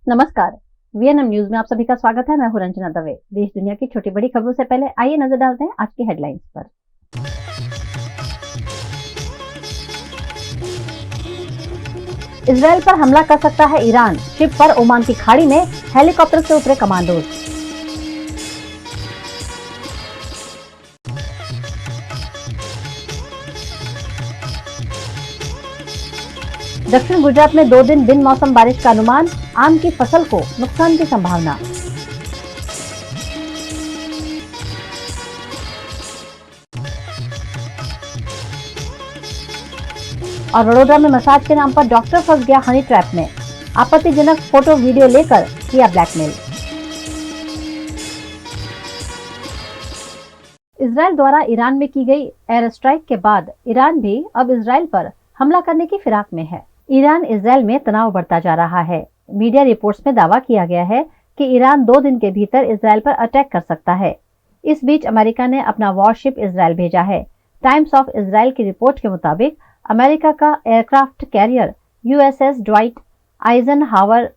नमस्कार, VNM news में आप सभी का स्वागत है। मैं हूं रंजना दवे। देश दुनिया की छोटी बड़ी खबरों से पहले आइए नजर डालते हैं आज की हेडलाइंस पर। इजरायल पर हमला कर सकता है ईरान, शिप पर ओमान की खाड़ी में हेलीकॉप्टर से उतरे कमांडोज। दक्षिण गुजरात में 2 दिन बिन मौसम बारिश का अनुमान, आम की फसल को नुकसान की संभावना। और वडोदरा में मसाज के नाम पर डॉक्टर फंस गया हनी ट्रैप में, आपत्तिजनक फोटो वीडियो लेकर किया ब्लैकमेल। इजरायल द्वारा ईरान में की गई एयर स्ट्राइक के बाद ईरान भी अब इजरायल पर हमला करने की फिराक में है। ईरान इजरायल में तनाव बढ़ता जा रहा है। मीडिया रिपोर्ट्स में दावा किया गया है कि ईरान 2 दिन के भीतर इजरायल पर अटैक कर सकता है। इस बीच अमेरिका ने अपना वॉरशिप इजरायल भेजा है। टाइम्स ऑफ इजरायल की रिपोर्ट के मुताबिक अमेरिका का aircraft carrier USS Dwight Eisenhower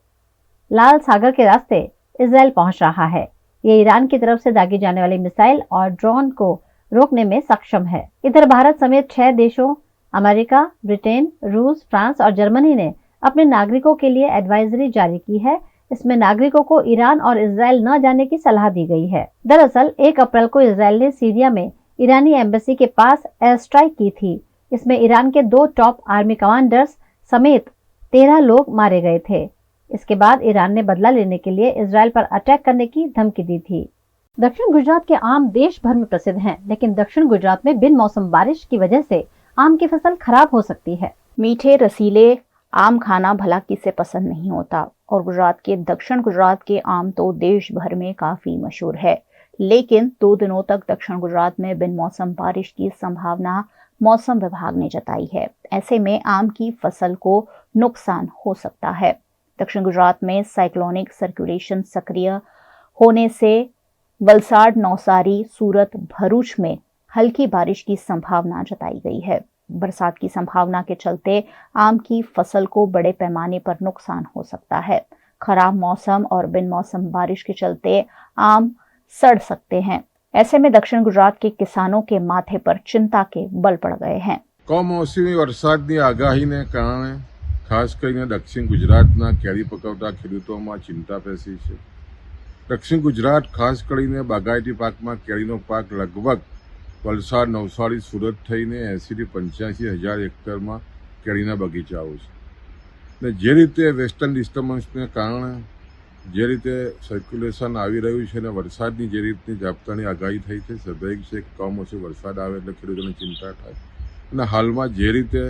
लाल सागर के रास्ते इजरायल पहुंच रहा है। ये ईरान की तरफ से दागी जाने वाली मिसाइल और ड्रोन को रोकने में सक्षम है। इधर भारत समेत 6 देशों अमेरिका, ब्रिटेन, रूस, फ्रांस और जर्मनी ने अपने नागरिकों के लिए एडवाइजरी जारी की है। इसमें नागरिकों को ईरान और इजरायल न जाने की सलाह दी गई है। दरअसल 1 अप्रैल को इजरायल ने सीरिया में ईरानी एम्बेसी के पास एयर स्ट्राइक की थी। इसमें ईरान के 2 टॉप आर्मी कमांडर्स समेत 13 लोग मारे गए थे। इसके बाद ईरान ने बदला लेने के लिए इजरायल पर अटैक करने की धमकी दी थी। दक्षिण गुजरात के आम देश भर में प्रसिद्ध हैं, लेकिन दक्षिण गुजरात में बिन मौसम बारिश की वजह से आम की फसल खराब हो सकती है। मीठे रसीले आम खाना भला किसे पसंद नहीं होता और गुजरात के दक्षिण गुजरात के आम तो देश भर में काफी मशहूर है। लेकिन 2 दिनों तक दक्षिण गुजरात में बिन मौसम बारिश की संभावना मौसम विभाग ने जताई है। ऐसे में आम की फसल को नुकसान हो सकता है। दक्षिण गुजरात में साइक्लोनिक सर्कुलेशन सक्रिय होने से वलसाड, नवसारी, सूरत, भरूच में हल्की बारिश की संभावना जताई गई है। बरसात की संभावना के चलते आम की फसल को बड़े पैमाने पर नुकसान हो सकता है। खराब मौसम और बिन मौसम बारिश के चलते आम सड़ सकते हैं। ऐसे में दक्षिण गुजरात के किसानों के माथे पर चिंता के बल पड़ गए हैं। કમોસમી વરસાદની આગાહીને કારણે ખાસ કરીને દક્ષિણ ગુજરાતના કેરી પકવતા ખેડૂતોમાં ચિંતા પેસી છે। દક્ષિણ ગુજરાત ખાસ કરીને બાગાયતી પાકમાં કેરીનો પાક લગભગ વલસાડ, નવસારી, સુરત થઈને 80 થી 85 હજાર હેક્ટરમાં કેરીના બગીચાઓ છે। ને જે રીતે વેસ્ટર્ન ડિસ્ટર્બન્સને કારણે જે રીતે સર્ક્યુલેશન આવી રહ્યું છે અને વરસાદની જે રીતની ઝાપટાની આગાહી થઈ છે, સ્વાભાવિક છે કે કમોસમી વરસાદ આવે એટલે ખેડૂતોને ચિંતા થાય। અને હાલમાં જે રીતે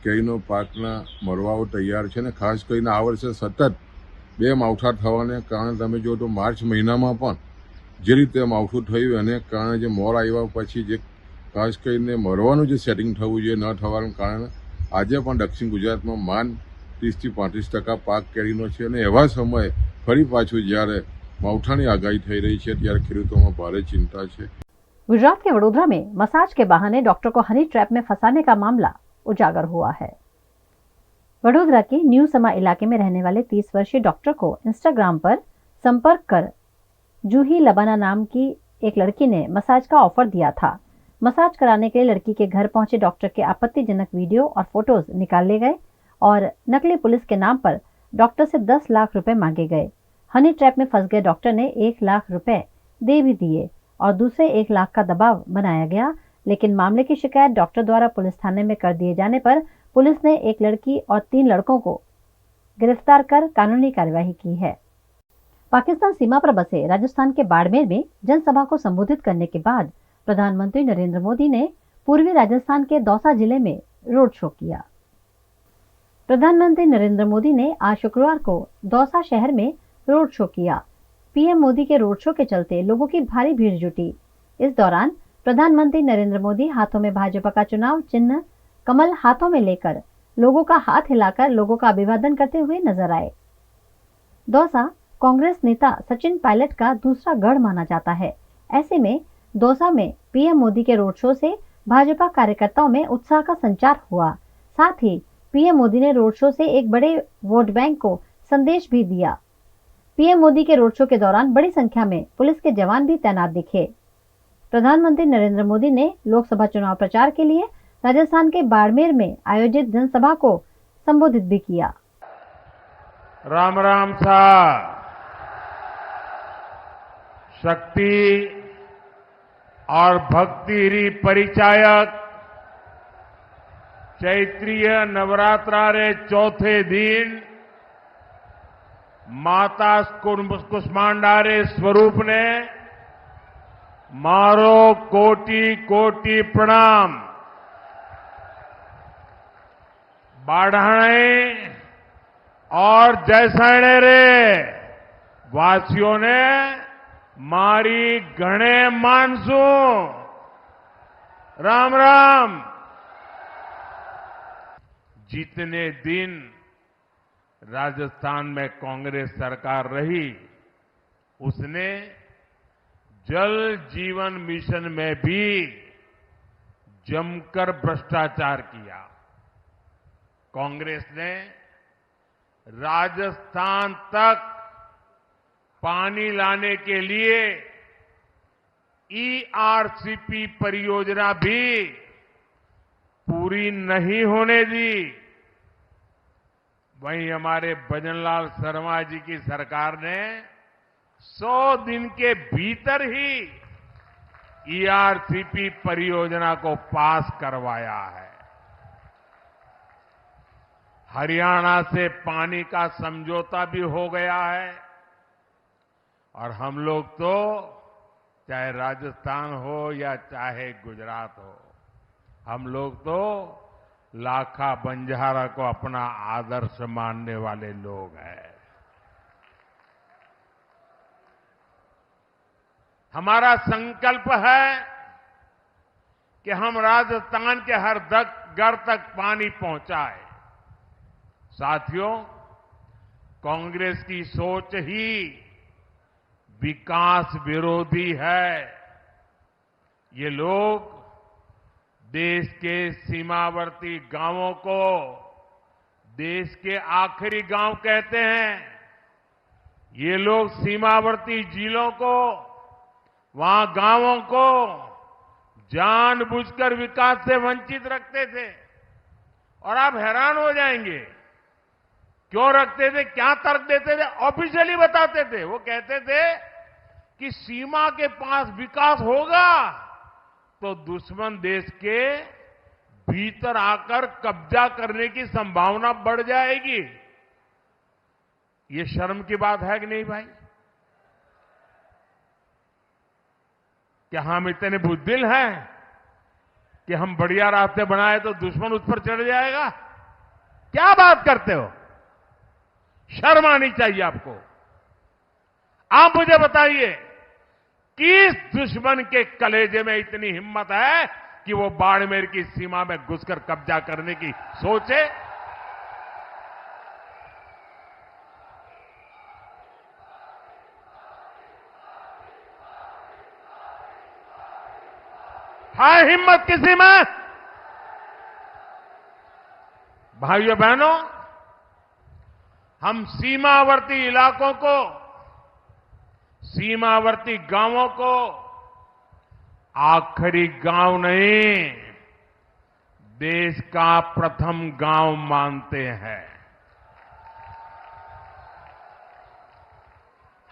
કેરીનો પાકના મરવાઓ તૈયાર છે ને ખાસ કરીને આ વર્ષે સતત 2 માવઠા થવાને કારણે તમે જો તો માર્ચ મહિનામાં પણ જે રીતે માવઠું થયું એને કારણે જે મોર આવ્યા પછી જે ખાસ કરીને મરવાનું જે સેટિંગ થવું જોઈએ ન થવાના કારણે આજે પણ દક્ષિણ ગુજરાતમાં માંડ 30 થી 35% પાક કેરીનો છે। અને એવા સમયે ફરી પાછું જ્યારે માવઠાની આગાહી થઈ રહી છે ત્યારે ખેડૂતોમાં ભારે ચિંતા છે। गुजरात के वडोदरा में मसाज के बहाने डॉक्टर को हनी ट्रैप में फंसाने का मामला उजागर हुआ है। वडोदरा के न्यू समा इलाके में रहने वाले 30 वर्षीय डॉक्टर को इंस्टाग्राम पर संपर्क कर जूही लबाना नाम की एक लड़की ने मसाज का ऑफर दिया था। मसाज कराने के लिए लड़की के घर पहुंचे डॉक्टर के आपत्तिजनक वीडियो और फोटोज निकाल ले गए और नकली पुलिस के नाम पर डॉक्टर से 10 लाख रुपए मांगे गए। हनी ट्रैप में फंस गए डॉक्टर ने 1 लाख रुपए दे भी दिए और दूसरे 1 लाख का दबाव बनाया गया। लेकिन मामले की शिकायत डॉक्टर द्वारा पुलिस थाने में कर दिए जाने पर पुलिस ने 1 लड़की और 3 लड़कों को गिरफ्तार कर कानूनी कार्यवाही की है। पाकिस्तान सीमा पर बसे राजस्थान के बाड़मेर में जनसभा को संबोधित करने के बाद प्रधानमंत्री नरेंद्र मोदी ने पूर्वी राजस्थान के दौसा जिले में रोड शो किया। प्रधानमंत्री नरेंद्र मोदी ने आज शुक्रवार को दौसा शहर में रोड शो किया। पीएम मोदी के रोड शो के चलते लोगों की भारी भीड़ जुटी। इस दौरान प्रधानमंत्री नरेंद्र मोदी हाथों में भाजपा का चुनाव चिन्ह कमल हाथों में लेकर लोगों का हाथ हिलाकर लोगों का अभिवादन करते हुए नजर आए। दौसा कांग्रेस नेता सचिन पायलट का दूसरा गढ़ माना जाता है। ऐसे में दौसा में पीएम मोदी के रोड शो से भाजपा कार्यकर्ताओं में उत्साह का संचार हुआ। साथ ही पीएम मोदी ने रोड शो से एक बड़े वोट बैंक को संदेश भी दिया। पीएम मोदी के रोड शो के दौरान बड़ी संख्या में पुलिस के जवान भी तैनात दिखे। प्रधानमंत्री नरेंद्र मोदी ने लोकसभा चुनाव प्रचार के लिए राजस्थान के बाड़मेर में आयोजित जनसभा को संबोधित भी किया। राम राम साहब, शक्ति और भक्ति परिचायक चैत्रीय नवरात्रा रे चौथे दिन माता कुष्मांडा रे स्वरूप ने मारो कोटि कोटि प्रणाम। बाढ़ाणे और जैसैणे रे वासियों ने मारी घणे मानसू। राम राम। जितने दिन राजस्थान में कांग्रेस सरकार रही, उसने जल जीवन मिशन में भी जमकर भ्रष्टाचार किया। कांग्रेस ने राजस्थान तक पानी लाने के लिए ईआरसीपी परियोजना भी पूरी नहीं होने दी। वहीं हमारे भजनलाल शर्मा जी की सरकार ने 100 दिन के भीतर ही ईआरसीपी परियोजना को पास करवाया है। हरियाणा से पानी का समझौता भी हो गया है और हम लोग तो चाहे राजस्थान हो या चाहे गुजरात हो, हम लोग तो लाखा बंजारा को अपना आदर्श मानने वाले लोग हैं। हमारा संकल्प है कि हम राजस्थान के हर घर तक पानी पहुंचाए। साथियों, कांग्रेस की सोच ही विकास विरोधी है। ये लोग देश के सीमावर्ती गांवों को देश के आखिरी गांव कहते हैं। ये लोग सीमावर्ती जिलों को, वहां गांवों को जानबूझकर विकास से वंचित रखते थे। और आप हैरान हो जाएंगे, क्यों रखते थे, क्या तर्क देते थे। ऑफिशियली बताते थे, वो कहते थे कि सीमा के पास विकास होगा तो दुश्मन देश के भीतर आकर कब्जा करने की संभावना बढ़ जाएगी। ये शर्म की बात है कि नहीं भाई? क्या हम इतने बुद्धिल हैं कि हम बढ़िया रास्ते बनाए तो दुश्मन उस पर चढ़ जाएगा? क्या बात करते हो? शर्म आनी चाहिए आपको। आप मुझे बताइए, किस दुश्मन के कलेजे में इतनी हिम्मत है कि वो बाड़मेर की सीमा में घुसकर कब्जा करने की सोचे? है हिम्मत किसी में? भाइयों बहनों, हम सीमावर्ती इलाकों को, सीमावर्ती गांवों को आखिरी गांव नहीं, देश का प्रथम गांव मानते हैं।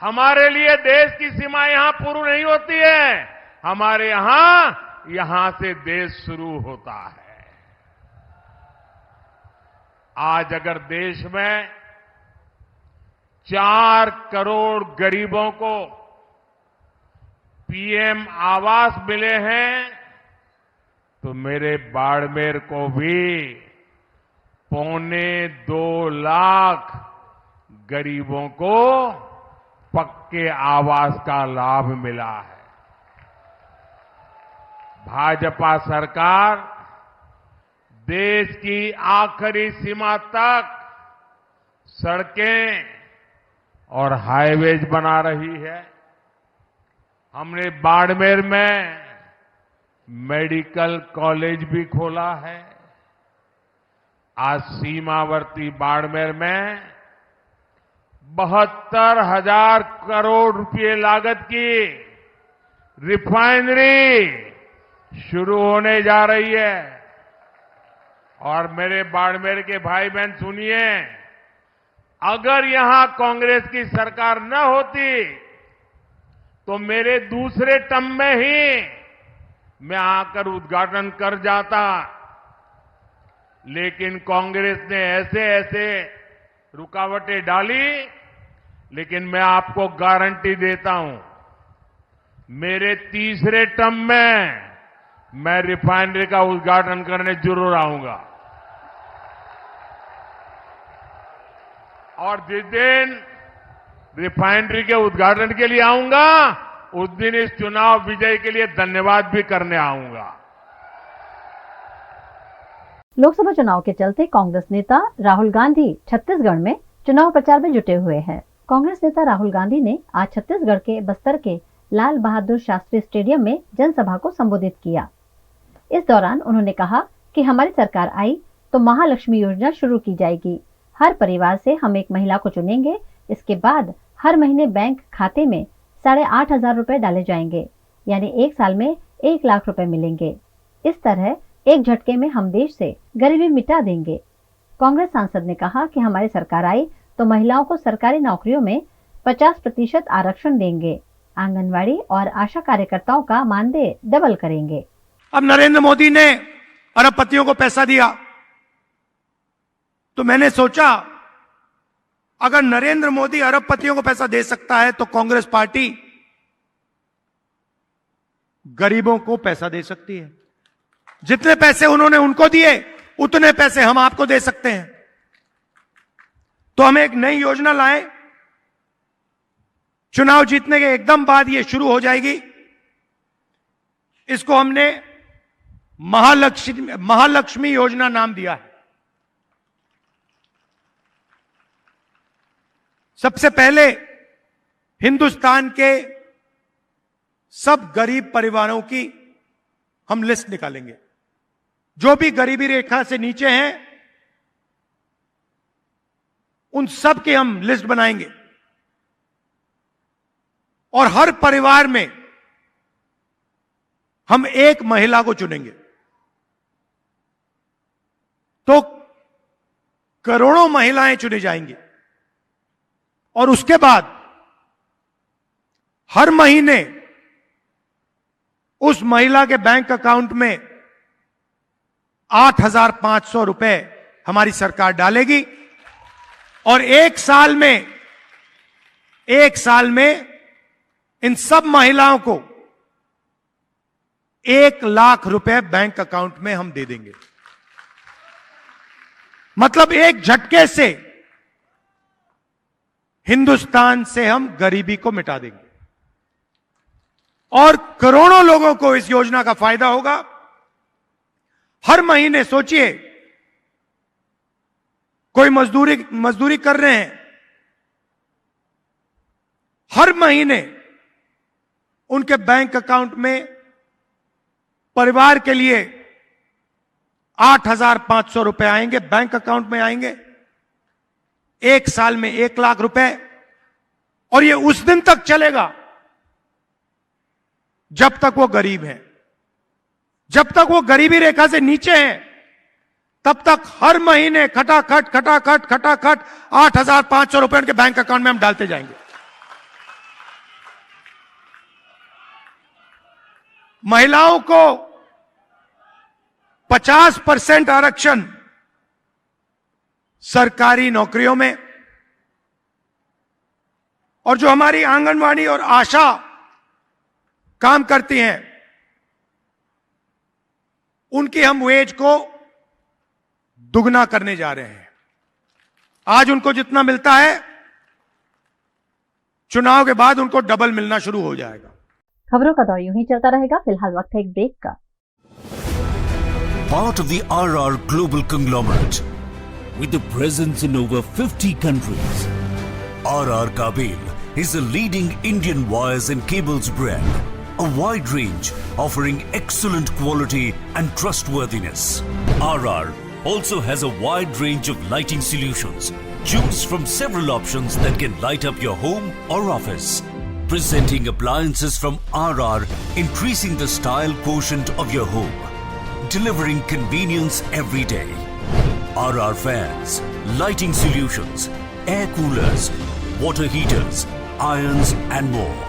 हमारे लिए देश की सीमा यहां पूरी नहीं होती है, हमारे यहां से देश शुरू होता है। आज अगर देश में 4 करोड़ गरीबों को पीएम आवास मिले हैं, तो मेरे बाड़मेर को भी 2.25 लाख गरीबों को पक्के आवास का लाभ मिला है। भाजपा सरकार देश की आखिरी सीमा तक सड़कें और हाईवेज बना रही है। हमने बाड़मेर में मेडिकल कॉलेज भी खोला है। आज सीमावर्ती बाड़मेर में 72,000 करोड़ रुपए लागत की रिफाइनरी शुरू होने जा रही है। और मेरे बाड़मेर के भाई बहन सुनिए, अगर यहां कांग्रेस की सरकार न होती तो मेरे दूसरे टर्म में ही मैं आकर उद्घाटन कर जाता, लेकिन कांग्रेस ने ऐसे ऐसे रुकावटें डाली। लेकिन मैं आपको गारंटी देता हूं, मेरे तीसरे टर्म में मैं रिफाइनरी का उद्घाटन करने जरूर आऊंगा। और जिस दिन रिफाइनरी के उद्घाटन के लिए आऊंगा, उस दिन इस चुनाव विजय के लिए धन्यवाद भी करने आऊंगा। लोकसभा चुनाव के चलते कांग्रेस नेता राहुल गांधी छत्तीसगढ़ में चुनाव प्रचार में जुटे हुए हैं। कांग्रेस नेता राहुल गांधी ने आज छत्तीसगढ़ के बस्तर के लाल बहादुर शास्त्री स्टेडियम में जनसभा को संबोधित किया। इस दौरान उन्होंने कहा कि हमारी सरकार आई तो महालक्ष्मी योजना शुरू की जाएगी। हर परिवार से हम एक महिला को चुनेंगे। इसके बाद हर महीने बैंक खाते में 8,500 रुपए डाले जाएंगे, यानी एक साल में 1 लाख रुपए मिलेंगे। इस तरह एक झटके में हम देश से गरीबी मिटा देंगे। कांग्रेस सांसद ने कहा कि हमारी सरकार आई तो महिलाओं को सरकारी नौकरियों में 50% आरक्षण देंगे। आंगनवाड़ी और आशा कार्यकर्ताओं का मानदेय डबल करेंगे। अब नरेंद्र मोदी ने अरबपतियों को पैसा दिया, तो मैंने सोचा अगर नरेंद्र मोदी अरबपतियों को पैसा दे सकता है तो कांग्रेस पार्टी गरीबों को पैसा दे सकती है। जितने पैसे उन्होंने उनको दिए उतने पैसे हम आपको दे सकते हैं। तो हम एक नई योजना लाए, चुनाव जीतने के एकदम बाद ये शुरू हो जाएगी। इसको हमने महालक्ष्मी योजना नाम दिया है। सबसे पहले हिंदुस्तान के सब गरीब परिवारों की हम लिस्ट निकालेंगे। जो भी गरीबी रेखा से नीचे हैं उन सब की हम लिस्ट बनाएंगे और हर परिवार में हम एक महिला को चुनेंगे। तो करोड़ों महिलाएं चुनी जाएंगी और उसके बाद हर महीने उस महिला के बैंक अकाउंट में 8,500 रुपए हमारी सरकार डालेगी और एक साल में इन सब महिलाओं को 1 लाख रुपए बैंक अकाउंट में हम दे देंगे। मतलब एक झटके से हिंदुस्तान से हम गरीबी को मिटा देंगे और करोड़ों लोगों को इस योजना का फायदा होगा। हर महीने सोचिए, कोई मजदूरी कर रहे हैं, हर महीने उनके बैंक अकाउंट में परिवार के लिए 8,500 रुपए आएंगे, बैंक अकाउंट में आएंगे। एक साल में 1 लाख रुपए और ये उस दिन तक चलेगा जब तक वो गरीब हैं। जब तक वो गरीबी रेखा से नीचे हैं तब तक हर महीने खटाखट 8,500 रुपए उनके बैंक अकाउंट में हम डालते जाएंगे। महिलाओं को 50% आरक्षण सरकारी नौकरियों में और जो हमारी आंगनवाड़ी और आशा काम करती हैं उनकी हम वेज को दुगना करने जा रहे हैं। आज उनको जितना मिलता है चुनाव के बाद उनको डबल मिलना शुरू हो जाएगा। खबरों का दौर यूं ही चलता रहेगा। फिलहाल वक्त है एक ब्रेक का। Part of the RR Global Conglomerate with a presence in over 50 countries. RR Kabel is a leading Indian wires and cables brand. A wide range offering excellent quality and trustworthiness. RR also has a wide range of lighting solutions Choose from several options that can light up your home or office. Presenting appliances from RR, increasing the style quotient of your home. Delivering convenience every day. RR fans, lighting solutions, air coolers, water heaters, irons and more.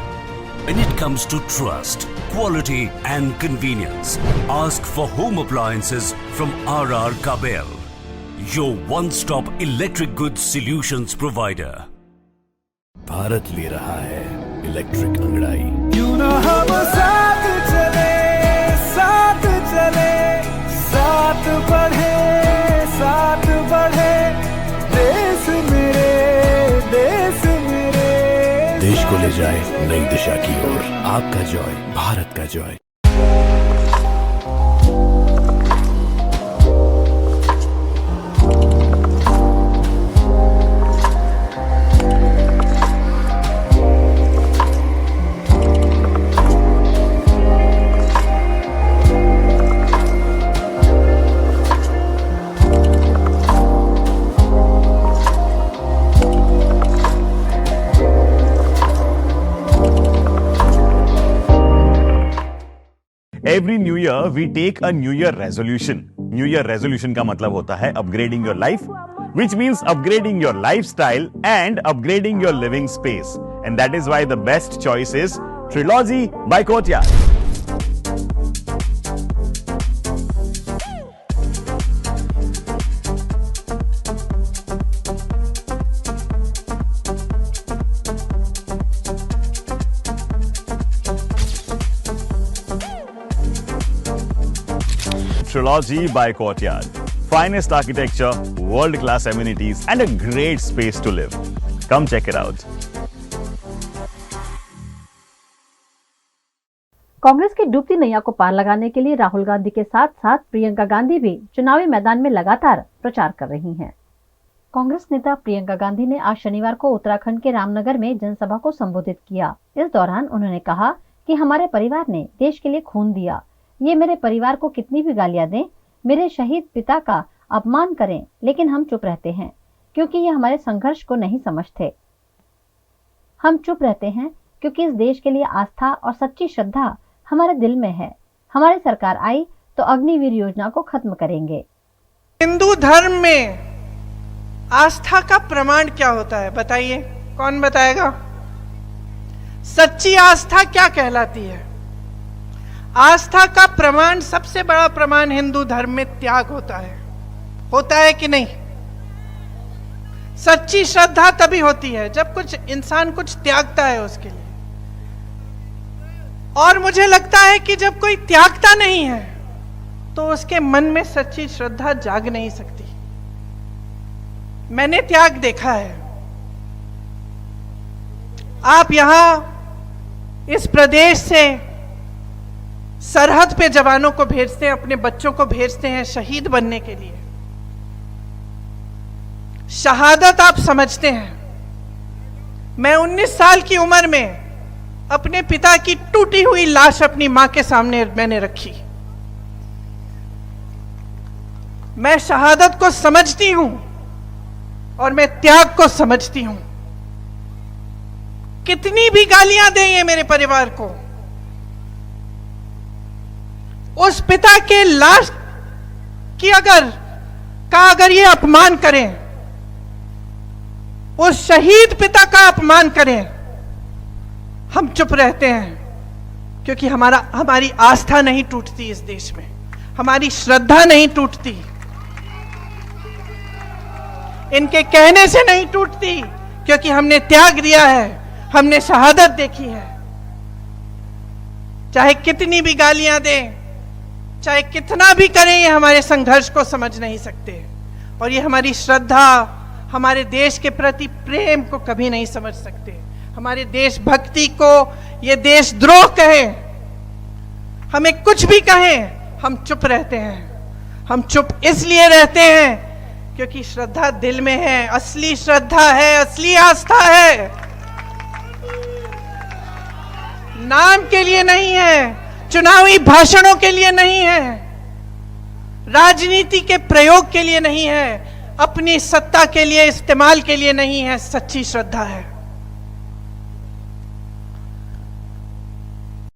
When it comes to trust, quality and convenience, ask for home appliances from RR Kabel, your one-stop electric goods solutions provider. Bharat ले रहा है electric अंगड़ाई। क्यों ना हम साथ चले, साथ चले, साथ बढ़े, साथ बढ़े, देश मेरे, देश मेरे। देश को ले जाए नई दिशा की ओर। आपका जॉय, भारत का Joy. Every new year we take a new year resolution. New year resolution का मतलब होता है upgrading your life, which means upgrading your lifestyle and upgrading your living space. And that is why the best choice is Trilogy by Courtyard. Trilogy by Courtyard. Finest architecture, world-class amenities, and a great space to live. Come check it out. Congress की डूबती नैया को पार लगाने के लिए राहुल गांधी के साथ साथ प्रियंका गांधी भी चुनावी मैदान में लगातार प्रचार कर रही हैं। कांग्रेस नेता प्रियंका गांधी ने आज शनिवार को उत्तराखंड के रामनगर में जनसभा को संबोधित किया। इस दौरान उन्होंने कहा कि हमारे परिवार ने देश के लिए खून दिया। ये मेरे परिवार को कितनी भी गालियां दें, मेरे शहीद पिता का अपमान करें, लेकिन हम चुप रहते हैं क्योंकि ये हमारे संघर्ष को नहीं समझते। हम चुप रहते हैं क्योंकि इस देश के लिए आस्था और सच्ची श्रद्धा हमारे दिल में है। हमारी सरकार आई तो अग्निवीर योजना को खत्म करेंगे। हिंदू धर्म में आस्था का प्रमाण क्या होता है बताइए, कौन बताएगा? सच्ची आस्था क्या कहलाती है? आस्था का प्रमाण, सबसे बड़ा प्रमाण हिंदू धर्म में त्याग होता है कि नहीं? सच्ची श्रद्धा तभी होती है जब कुछ इंसान कुछ त्यागता है उसके लिए। और मुझे लगता है कि जब कोई त्यागता नहीं है तो उसके मन में सच्ची श्रद्धा जाग नहीं सकती। मैंने त्याग देखा है। आप यहां इस प्रदेश से सरहद पे जवानों को भेजते हैं, अपने बच्चों को भेजते हैं शहीद बनने के लिए। शहादत आप समझते हैं। मैं 19 साल की उम्र में अपने पिता की टूटी हुई लाश अपनी मां के सामने मैंने रखी। मैं शहादत को समझती हूं और मैं त्याग को समझती हूं। कितनी भी गालियां दें ये मेरे परिवार को, उस पिता के लाश की अगर ये अपमान करें, उस शहीद पिता का अपमान करें, हम चुप रहते हैं क्योंकि हमारी आस्था नहीं टूटती इस देश में, हमारी श्रद्धा नहीं टूटती, इनके कहने से नहीं टूटती क्योंकि हमने त्याग दिया है, हमने शहादत देखी है। चाहे कितनी भी गालियां दें, चाहे कितना भी करें, ये हमारे संघर्ष को समझ नहीं सकते और ये हमारी श्रद्धा, हमारे देश के प्रति प्रेम को कभी नहीं समझ सकते। हमारे देशभक्ति को ये देशद्रोह कहे, हमें कुछ भी कहें, हम चुप रहते हैं। हम चुप इसलिए रहते हैं क्योंकि श्रद्धा दिल में है, असली श्रद्धा है, असली आस्था है। नाम के लिए नहीं है, चुनावी भाषणों के लिए नहीं है, राजनीति के प्रयोग के लिए नहीं है, अपनी सत्ता के लिए इस्तेमाल के लिए नहीं है, सच्ची श्रद्धा है।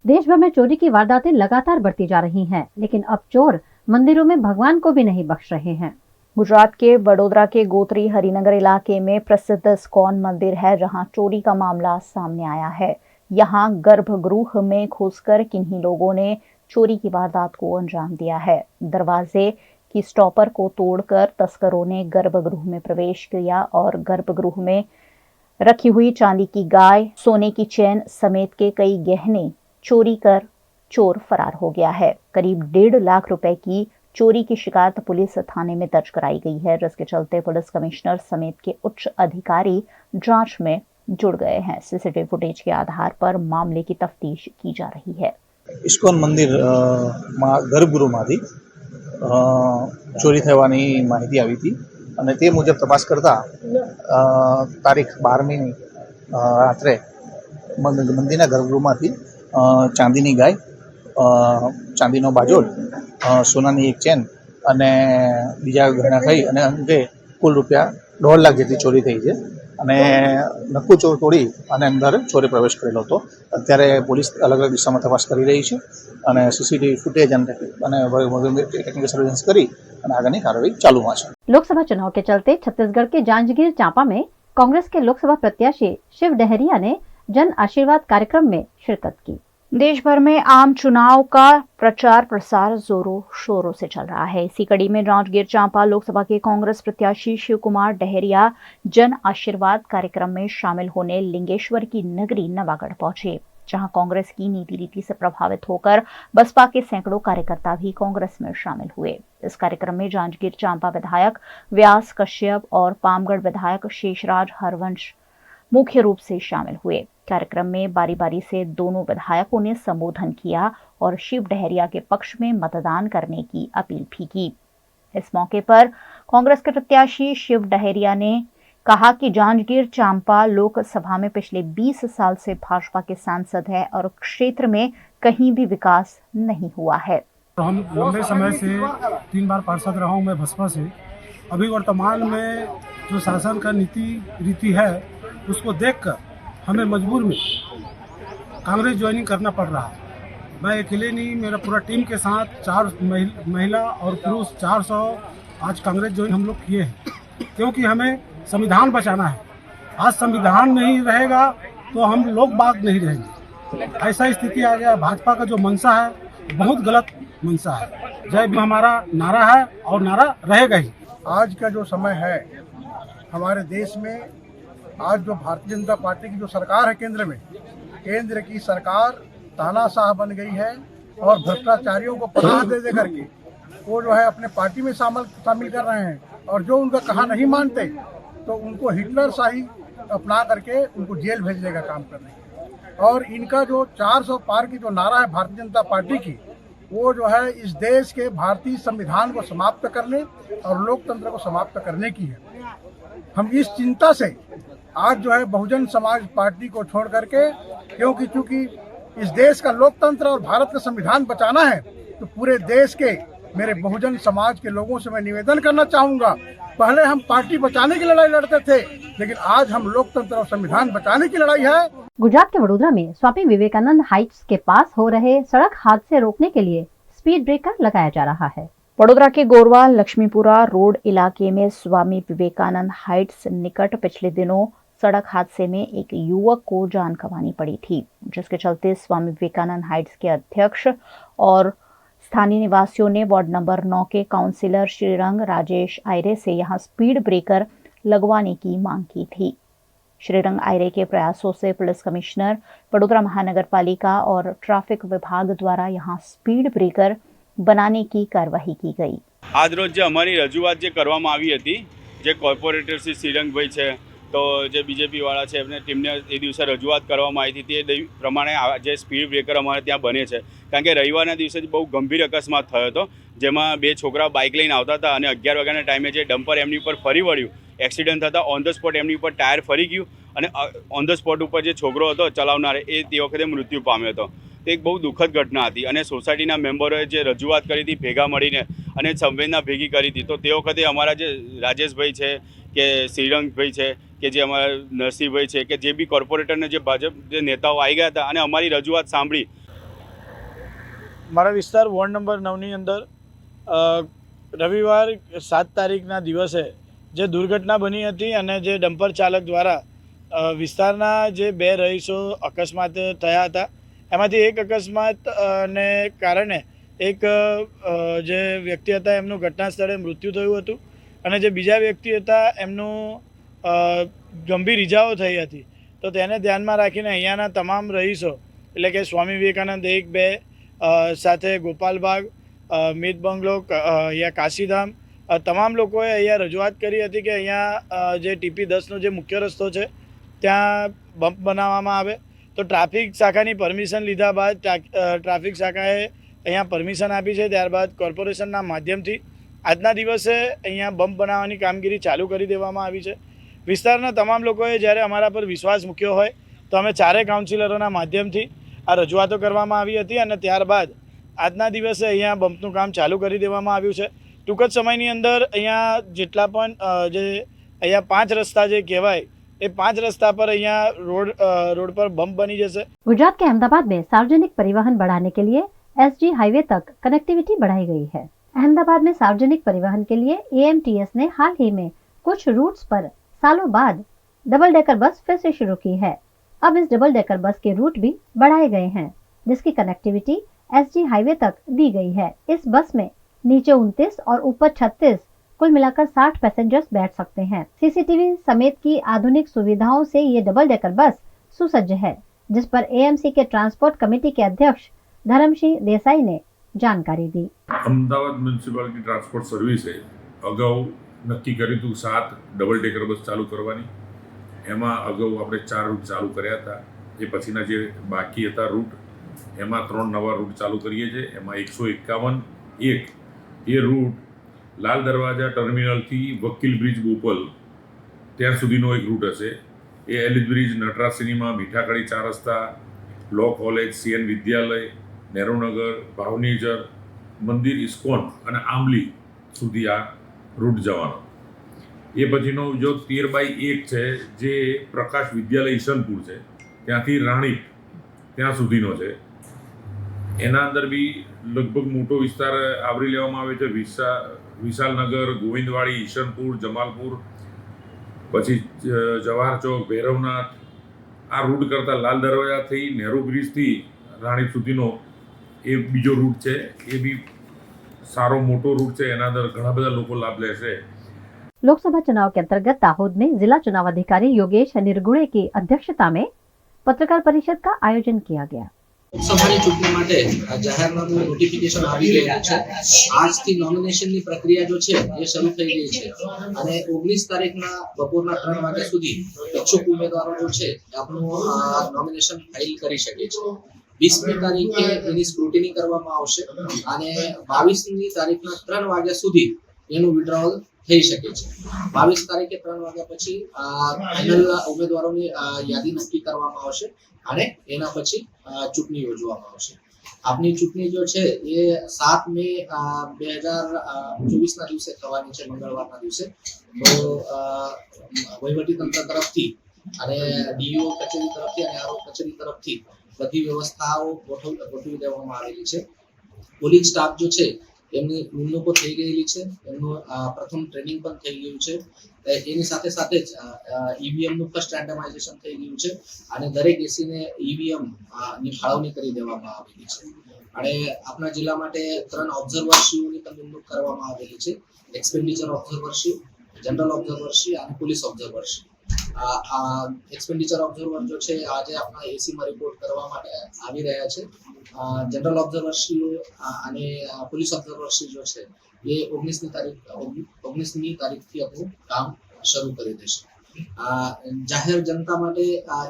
देश भर में चोरी की वारदातें लगातार बढ़ती जा रही हैं, लेकिन अब चोर मंदिरों में भगवान को भी नहीं बख्श रहे हैं। गुजरात के वडोदरा के गोत्री हरिनगर इलाके में प्रसिद्ध इस्कॉन मंदिर है, जहां चोरी का मामला सामने आया है। यहां गर्भगृह में घुसकर किन्हीं लोगों ने चोरी की वारदात को अंजाम दिया है। दरवाजे की स्टॉपर को तोड़कर तस्करों ने गर्भगृह में प्रवेश किया और गर्भगृह में रखी हुई चांदी की गाय, सोने की चेन समेत के कई गहने चोरी कर चोर फरार हो गया है। करीब 1.5 लाख रुपए की चोरी की शिकायत पुलिस थाने में दर्ज कराई गई है, जिसके चलते पुलिस कमिश्नर समेत के उच्च अधिकारी जांच में जुड़ गए हैं। सीसीटीवी फुटेज के आधार पर मामले की तफ्तीश की जा रही है। इस्कॉन मंदिर गर्भगृहમાંથી ચોરી થવાની માહિતી આવી હતી અને તે મુજબ તપાસ કરતા તારીખ 12મી રાત્રે મંદિરના ગર્ભગૃહમાંથી ચાંદીની ગાય, ચાંદીનો બાજોડ, સોનાની એક ચેન અને બીજા ગહેના થઈ અને અંતે કુલ રૂપિયા 1.5 લાખ જેટલી ચોરી થઈ છે અને નક્કુ ચોર તોડી અને અંદર ચોરે પ્રવેશ કરેલો હતો। અત્યારે પોલીસ અલગ અલગ દિશામાં તપાસ કરી રહી છે અને સીસીટીવી ફૂટેજ અને ટેકનિકલ સર્વેલન્સ કરી અને આગળની કાર્યવાही ચાલુમાં છે। लोकसभा चुनाव के चलते छत्तीसगढ़ के जांजगीर चांपा में कांग्रेस के लोकसभा प्रत्याशी शिव डहरिया ने जन आशीर्वाद कार्यक्रम में शिरकत की। देश भर में आम चुनाव का प्रचार प्रसार जोरों शोरों से चल रहा है। इसी कड़ी में जांजगीर चांपा लोकसभा के कांग्रेस प्रत्याशी शिव कुमार डहरिया जन आशीर्वाद कार्यक्रम में शामिल होने लिंगेश्वर की नगरी नवागढ़ पहुंचे, जहां कांग्रेस की नीति रीति से प्रभावित होकर बसपा के सैकड़ों कार्यकर्ता भी कांग्रेस में शामिल हुए। इस कार्यक्रम में जांजगीर चांपा विधायक व्यास कश्यप और पामगढ़ विधायक शेषराज हरवंश मुख्य रूप से शामिल हुए। कार्यक्रम में बारी बारी से दोनों विधायकों ने संबोधन किया और शिव डहरिया के पक्ष में मतदान करने की अपील भी की। इस मौके पर कांग्रेस के प्रत्याशी शिव डहरिया ने कहा कि जांजगीर चांपा लोकसभा में पिछले 20 साल से भाजपा के सांसद है और क्षेत्र में कहीं भी विकास नहीं हुआ है। हम लंबे समय से 3 बार पार्षद रहा हूँ मैं बसपा से। अभी वर्तमान में जो शासन का नीति रीति है उसको देखकर हमें मजबूर में कांग्रेस ज्वाइनिंग करना पड़ रहा है। मैं अकेले नहीं, मेरा पूरा टीम के साथ 4 महिला और पुरुष 400 आज कांग्रेस ज्वाइन हम लोग किए हैं, क्योंकि हमें संविधान बचाना है। आज संविधान नहीं रहेगा तो हम लोग बाग नहीं रहेंगे। ऐसा स्थिति आ गया। भाजपा का जो मंशा है बहुत गलत मंशा है। जय भीम हमारा नारा है और नारा रहेगा ही। आज का जो समय है हमारे देश में, आज जो भारतीय जनता पार्टी की जो सरकार है केंद्र की सरकार तानाशाह बन गई है और भ्रष्टाचारियों को पनाह दे दे करके वो जो है अपने पार्टी में शामिल कर रहे हैं और जो उनका कहा नहीं मानते तो उनको हिटलर शाही अपना करके उनको जेल भेजने का काम कर रहे हैं। और इनका जो 400 पार की जो नारा है भारतीय जनता पार्टी की, वो जो है इस देश के भारतीय संविधान को समाप्त करने और लोकतंत्र को समाप्त करने की है। हम इस चिंता से आज जो है बहुजन समाज पार्टी को छोड़ करके, क्योंकि चूंकि इस देश का लोकतंत्र और भारत का संविधान बचाना है, तो पूरे देश के मेरे बहुजन समाज के लोगों से मैं निवेदन करना चाहूँगा, पहले हम पार्टी बचाने की लड़ाई लड़ते थे, लेकिन आज हम लोकतंत्र और संविधान बचाने की लड़ाई है। गुजरात के वडोदरा में स्वामी विवेकानंद हाइट्स के पास हो रहे सड़क हादसे रोकने के लिए स्पीड ब्रेकर लगाया जा रहा है। वडोदरा के गोरवा लक्ष्मीपुरा रोड इलाके में स्वामी विवेकानंद हाइट्स निकट पिछले दिनों सड़क हादसे में एक युवक को जान गंवानी पड़ी थी, जिसके चलते स्वामी विवेकानंद हाइट्स के अध्यक्ष और स्थानीय निवासियों ने वार्ड नंबर 9 के काउंसिलर श्रीरंग राजेश आयरे से यहां स्पीड ब्रेकर लगवाने की मांग की थी। श्रीरंग आयरे के प्रयासों से पुलिस कमिश्नर वडोदरा महानगर पालिका और ट्रैफिक विभाग द्वारा यहां स्पीड ब्रेकर बनाने की कार्यवाही की गई। आज रोज अमारी रजूआत जे करवामां आवी हती, जे कॉर्पोरेटर श्री श्रीरंग भाई छे तो जे बीजेपी वाला छे एमने टीमने ए दिवसे रजूआत करवामां आई थी ते प्रमाणे जे स्पीड ब्रेकर अमारे त्यां बने छे, कारण के रविवाરના દિવસે बहु गंभीर अकस्मात थयो हतो, जेमां 2 છોકરા बाइक लईने आवता हता અને 11 वाग्याना टाइमे जे डम्पर एमनी पर फरी वळ्યું, एक्सिडेंट थता ऑन ध स्पॉट एमनी पर टायर फरी गयुं અને ऑन ध स्पॉट पर जे छोकरो हतो चलावनार ए ते वखते मृत्यु पाम्यो हतो। તે એક બહુ દુઃખદ ઘટના હતી અને સોસાયટીના મેમ્બરોએ જે રજૂઆત કરી હતી ભેગા મળીને અને સંવેદના ભેગી કરી હતી, તો તે વખતે અમારા જે રાજેશભાઈ છે કે શ્રીરંગભાઈ છે કે જે અમારા નરસિંહભાઈ છે કે જે બી કોર્પોરેટરને જે ભાજપ જે નેતાઓ આવી ગયા હતા અને અમારી રજૂઆત સાંભળી. મારા વિસ્તાર વોર્ડ નંબર 9ની અંદર રવિવાર 7 તારીખના દિવસે જે દુર્ઘટના બની હતી અને જે ડમ્પર ચાલક દ્વારા વિસ્તારના જે 2 રહીશો અકસ્માત થયા હતા, એમાંથી એક અકસ્માતને કારણે એક જે વ્યક્તિ હતા એમનું ઘટના સ્થળે મૃત્યુ થયું હતું અને જે બીજા વ્યક્તિ હતા એમનું ગંભીર ઇજાઓ થઈ હતી. તો તેને ધ્યાનમાં રાખીને અહીંયાના તમામ રહીશો એટલે કે સ્વામી વિવેકાનંદ 1-2 સાથે ગોપાલબાગ, મિત બંગલો, અહીંયા કાશીધામ, તમામ લોકોએ અહીંયા રજૂઆત કરી હતી કે અહીંયા જે TP10નો જે મુખ્ય રસ્તો છે ત્યાં બમ્પ બનાવવામાં આવે. તો ટ્રાફિક શાખાની પરમિશન લીધા બાદ ટ્રાફિક શાખાએ અહીંયા પરમિશન આપી છે. ત્યારબાદ કોર્પોરેશનના માધ્યમથી આજના દિવસે અહીંયા બમ્પ બનાવવાની કામગીરી ચાલુ કરી દેવામાં આવી છે. વિસ્તારના તમામ લોકોએ જ્યારે અમારા પર વિશ્વાસ મૂક્યો હોય તો અમે 4 કાઉન્સિલરોના માધ્યમથી આ રજૂઆતો કરવામાં આવી હતી અને ત્યારબાદ આજના દિવસે અહીંયા બમ્પનું કામ ચાલુ કરી દેવામાં આવ્યું છે. ટૂંક જ સમયની અંદર અહીંયા જેટલા પણ જે અહીંયા 5 રસ્તા જે કહેવાય એ 5 रस्ता पर यहाँ रोड पर बम बनी जैसे। गुजरात के अहमदाबाद में सार्वजनिक परिवहन बढ़ाने के लिए SG हाईवे तक कनेक्टिविटी बढ़ाई गई है। अहमदाबाद में सार्वजनिक परिवहन के लिए AMTS ने हाल ही में कुछ रूट्स पर सालों बाद डबल डेकर बस फिर से शुरू की है। अब इस डबल डेकर बस के रूट भी बढ़ाए गए हैं, जिसकी कनेक्टिविटी SG हाईवे तक दी गई है। इस बस में नीचे 29 और ऊपर 36 कुल मिलाकर 60 पैसेंजर्स बैठ सकते हैं। CCTV समेत की आधुनिक सुविधाओं से ये डबल डेकर बस सुसज्ज है, जिस पर AMC के ट्रांसपोर्ट कमेटी के अध्यक्ष धर्मसिंह देसाई ने जानकारी दी। अमदावाद म्युनिसिपालिटी ट्रांसपोर्ट सर्विसे अगाऊ नक्की कर्युं हतुं 7 डबल डेकर बस चालू करवानी। एमां अगाऊ आपणे 4 रूट चालू कर्या हता। ए पछीना जे बाकी हता रूट एमां 3 नवा रूट चालू करीए छे। एमां 151 एक ए रूट लाल दरवाजा टर्मिनल थी वकील ब्रिज बोपल त्यार सुधीनो एक रूट हशे। ए एलिस ब्रिज, नटराज सिनेमा, मीठाकड़ी 4 रस्ता, लॉ कॉलेज, CN विद्यालय, नेहरूनगर, भावनीजर, मंदिर, इस्कॉन અને આંબલી સુધી આ રૂટ જવાનો। એ પછીનો જો 13/1 છે જે પ્રકાશ વિદ્યાલય ઈશનપુર છે ત્યાંથી રાણીપ ત્યાં સુધીનો છે। એના અંદર બી લગભગ મોટો વિસ્તાર આવરી લેવામાં આવે છે। વિશાલનગર, ગોવિંદવાડી, ઈશનપુર, જમાલપુર, પછી જવાહર ચોક, ભૈરવનાથ આ રૂટ કરતાં લાલ દરવાજાથી નહેરુ બ્રિજથી રાણીપ સુધીનો એ બીજો રૂટ છે। એ બી સારો મોટો रूट છે। એના અંદર ઘણા બધા લોકો લાભ લેશે। लोकसभा चुनाव के अंतर्गत दाहोद में जिला चुनाव अधिकारी योगेश निर्गुणे की अध्यक्षता में पत्रकार परिषद का आयोजन किया गया। લોકસભાની ચૂંટણી માટે જાહેરનામું નોટિફિકેશન આવી ગયું છે। આજથી નોમિનેશનની પ્રક્રિયા જો છે એ શરૂ થઈ ગઈ છે અને 19 તારીખના બપોરના 3 વાગ્યા સુધી ઇચ્છુક ઉમેદવારો જો છે આપનું નોમિનેશન ફાઇલ કરી શકે છે। 20મી તારીખે એની સ્ક્રુટિની કરવામાં આવશે અને 22મી તારીખના 3 વાગ્યા સુધી એનું વિડ્રોવલ થઈ શકે છે। 22 તારીખે 3 વાગ્યા પછી ફાઇનલ ઉમેદવારોની યાદી નક્કી કરવામાં આવશે અને એના પછી ચૂંટણી યોજવામાં આવશે। આપની ચૂંટણી જો છે એ 7 મે 2024ના દિવસે થવાની છે, મંગળવારના દિવસે। તો વહીવટી તંત્ર તરફથી અને DO કચેરી તરફથી અને આરોપ કચેરી તરફથી બધી વ્યવસ્થાઓ ગોઠવી દેવામાં આવેલી છે। પોલીસ સ્ટાફ જો છે એમની નિમણૂકો થઈ ગયેલી છે, એમનું પ્રથમ ટ્રેનિંગ પણ થઈ ગયું છે। એની સાથે સાથે જ EVM નું ફર્સ્ટ રેન્ડમાઇઝેશન થઈ ગયું છે અને દરેક એસીને EVM ની ફાળવણી કરી દેવામાં આવેલી છે અને આપણા જિલ્લા માટે 3 ઓબ્ઝર્વરશીપની પણ નિમણૂક કરવામાં આવેલી છે। એક્સપેન્ડિચર ઓબ્ઝર્વરશીપ, જનરલ ઓબ્ઝર્વરશીપ અને પોલીસ ઓબ્ઝર્વરશીપ। એક્સપેન્ડિચર ઓબ્ઝર્વર જો છે આજે આપણા એસીમાં રિપોર્ટ કરવા માટે આવી રહ્યા છે। જનરલ ઓબ્ઝર્વરશીપ અને પોલીસ ઓબ્ઝર્વરશીપ જો છે એ 19મી તારીખથી આપણું કામ શરૂ કરી દેશે। જાહેર જનતા માટે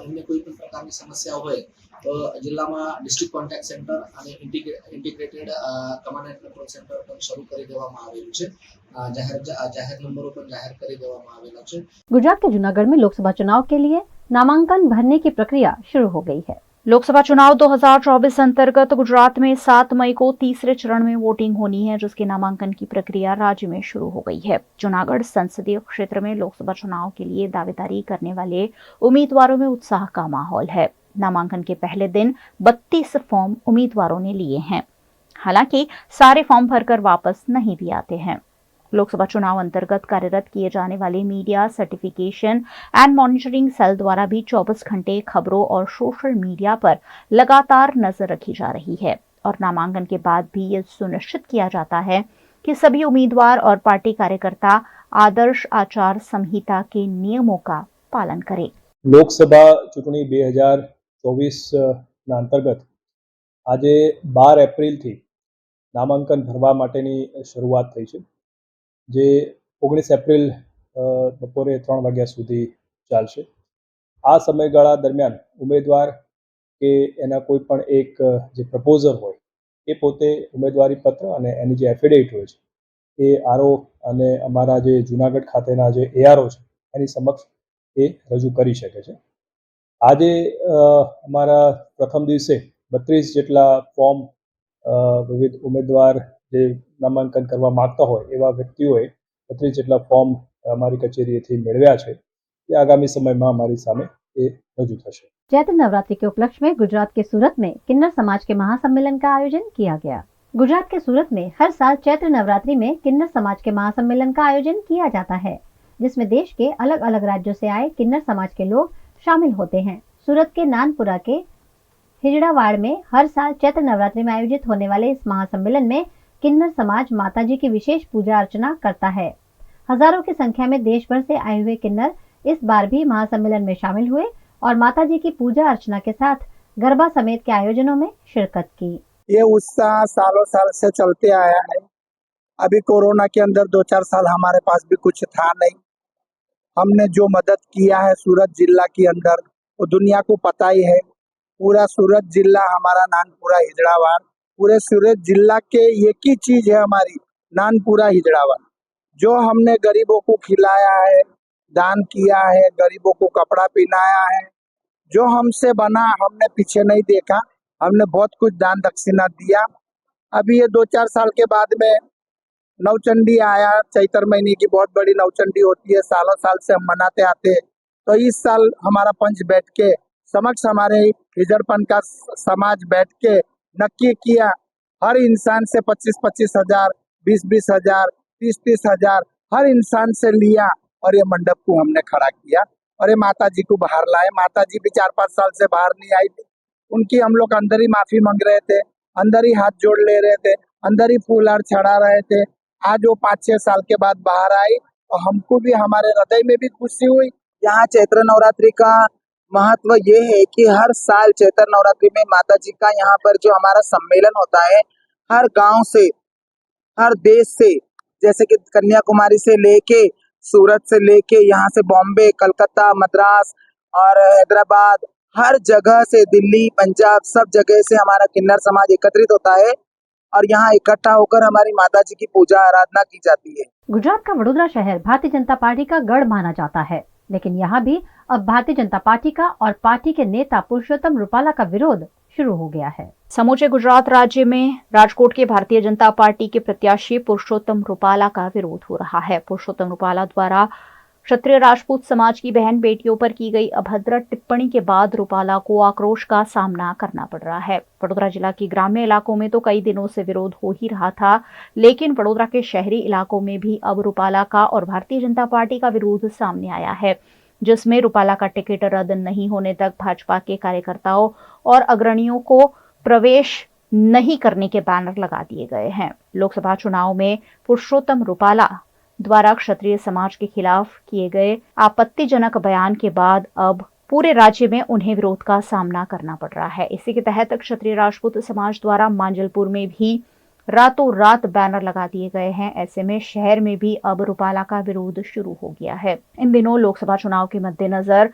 એમને કોઈ પણ પ્રકારની સમસ્યા હોય તો જિલ્લામાં ડિસ્ટ્રિક્ટ કોન્ટેક્ટ સેન્ટર અને integrated command and control centre પણ શરૂ કરી દેવામાં આવેલું છે। જાહેર નંબરો પણ જાહેર કરી દેવામાં આવેલા છે। गुजरात के जूनागढ़ में लोकसभा चुनाव के लिए नामांकन भरने की प्रक्रिया शुरू हो गई है। लोकसभा चुनाव 2024 अंतर्गत गुजरात में 7 मई को तीसरे चरण में वोटिंग होनी है, जिसके नामांकन की प्रक्रिया राज्य में शुरू हो गई है। जूनागढ़ संसदीय क्षेत्र में लोकसभा चुनाव के लिए दावेदारी करने वाले उम्मीदवारों में उत्साह का माहौल है। नामांकन के पहले दिन 32 फॉर्म उम्मीदवारों ने लिए हैं। हालांकि सारे फॉर्म भरकर वापस नहीं भी आते हैं। लोकसभा चुनाव अंतर्गत कार्यरत किए जाने वाले media certification and monitoring cell द्वारा भी 24 घंटे खबरों और सोशल मीडिया पर लगातार नजर रखी जा रही है और नामांकन के बाद भी ये सुनिश्चित किया जाता है कि सभी उम्मीदवार और पार्टी कार्यकर्ता आदर्श आचार संहिता के नियमों का पालन करें। लोकसभा चूंटणी 2024 अंतर्गत आज 12 एप्रिल थी नामांकन भरवा माटेनी शरूआत थई छे, जे 19 एप्रिल बपोरे 3 वाग्या सुधी चालशे। आ समयगाळा दरमियान उमेदवार के एना कोईपण एक जे प्रपोजल होय ए पोते उमेदवारी पत्र अने एनी जे एफिडेविट होय छे ए आरओ अने अमारा जे जूनागढ़ खातेना जे एआरओ छे एनी समक्ष ए रजू करी शके छे। आजे अमारा प्रथम दिवसे 32 जेटला फॉर्म विविध उमेदवार जे नामांकन करवा मागता होय एवा व्यक्तिओए 32 जेटला फॉर्म अमारी कचेरीएथी मेळव्या छे। ये आगामी समयमां अमारी सामे ए रजू थशे। चैत्र नवरात्रि के उपलक्ष्य में गुजरात के सूरत में किन्नर समाज के महासम्मेलन का आयोजन किया गया। गुजरात के सूरत में हर साल चैत्र नवरात्रि में किन्नर समाज के महासम्मेलन का आयोजन किया जाता है, जिसमें देश के अलग अलग राज्यों से आए किन्नर समाज के लोग शामिल होते हैं। सूरत के नानपुरा के हिजड़ावाड़ में हर साल चैत्र नवरात्रि में आयोजित होने वाले इस महासम्मेलन में किन्नर समाज माताजी की विशेष पूजा अर्चना करता है। हजारों की संख्या में देश भर से आए हुए किन्नर इस बार भी महासम्मेलन में शामिल हुए और माताजी की पूजा अर्चना के साथ गरबा समेत के आयोजनों में शिरकत की। ये उत्साह सालों साल से चलते आया है। अभी कोरोना के अंदर 2-4 साल हमारे पास भी कुछ था नहीं। हमने जो मदद किया है सूरत जिला के अंदर वो दुनिया को पता ही है। पूरा सूरत जिला हमारा नानपुरा हिजड़ावाड़, पूरे सूरत जिला के एक ही चीज है हमारी नानपुरा हिजड़ावाड़। जो हमने गरीबों को खिलाया है, दान किया है, गरीबों को कपड़ा पहनाया है, जो हमसे बना हमने पीछे नहीं देखा, हमने बहुत कुछ दान दक्षिणा दिया। अभी ये 2-4 साल के बाद में नवचंडी आया, चैत्र महीने की बहुत बड़ी नवचंडी होती है, सालों साल से हम मनाते आते हैं। तो इस साल हमारा पंच बैठ के समक्ष हमारे हिजड़पन का समाज बैठ के नक्की किया हर इंसान से 25-25 हजार, 20-20 हजार, 30-30 हजार हर इंसान से लिया और ये मंडप को हमने खड़ा किया और ये माता जी को बाहर लाए। माता जी भी 4-5 साल से बाहर नहीं आई थी, उनकी हम लोग अंदर ही माफी मांग रहे थे, अंदर ही हाथ जोड़ ले रहे थे, अंदर ही फूल हार चढ़ा रहे थे। आज वो 5-6 साल के बाद बाहर आई और हमको भी हमारे हृदय में भी खुशी हुई। यहाँ चैत्र नवरात्रि का महत्व ये है कि हर साल चैत्र नवरात्रि में माता जी का यहाँ पर जो हमारा सम्मेलन होता है, हर गांव से, हर देश से, जैसे कि कन्याकुमारी से लेके सूरत से लेके यहाँ से बॉम्बे, कलकत्ता, मद्रास और हैदराबाद, हर जगह से, दिल्ली, पंजाब, सब जगह से हमारा किन्नर समाज एकत्रित होता है और यहाँ इकट्ठा होकर हमारी माता जी की पूजा आराधना की जाती है। गुजरात का वडोदरा शहर भारतीय जनता पार्टी का गढ़ माना जाता है, लेकिन यहाँ भी अब भारतीय जनता पार्टी का और पार्टी के नेता पुरुषोत्तम रूपाला का विरोध शुरू हो गया है। समूचे गुजरात राज्य में राजकोट के भारतीय जनता पार्टी के प्रत्याशी पुरुषोत्तम रूपाला का विरोध हो रहा है। पुरुषोत्तम रूपाला द्वारा क्षत्रिय राजपूत समाज की बहन बेटियों पर की गई अभद्र टिप्पणी के बाद रूपाला को आक्रोश का सामना करना पड़ रहा है। वडोदरा जिला के ग्राम्य इलाकों में तो कई दिनों से विरोध हो ही रहा था, लेकिन वडोदरा के शहरी इलाकों में भी अब रूपाला का और भारतीय जनता पार्टी का विरोध सामने आया है, जिसमें रूपाला का टिकट रद्द नहीं होने तक भाजपा के कार्यकर्ताओं और अग्रणियों को प्रवेश नहीं करने के बैनर लगा दिए गए हैं। लोकसभा चुनाव में पुरुषोत्तम रूपाला द्वारा क्षत्रिय समाज के खिलाफ किए गए आपत्तिजनक बयान के बाद अब पूरे राज्य में उन्हें विरोध का सामना करना पड़ रहा है। इसी के तहत क्षत्रिय राजपूत समाज द्वारा मांजलपुर में भी रातों रात बैनर लगा दिए गए हैं। ऐसे में शहर में भी अब रूपाला का विरोध शुरू हो गया है। इन दिनों लोकसभा चुनाव के मद्देनजर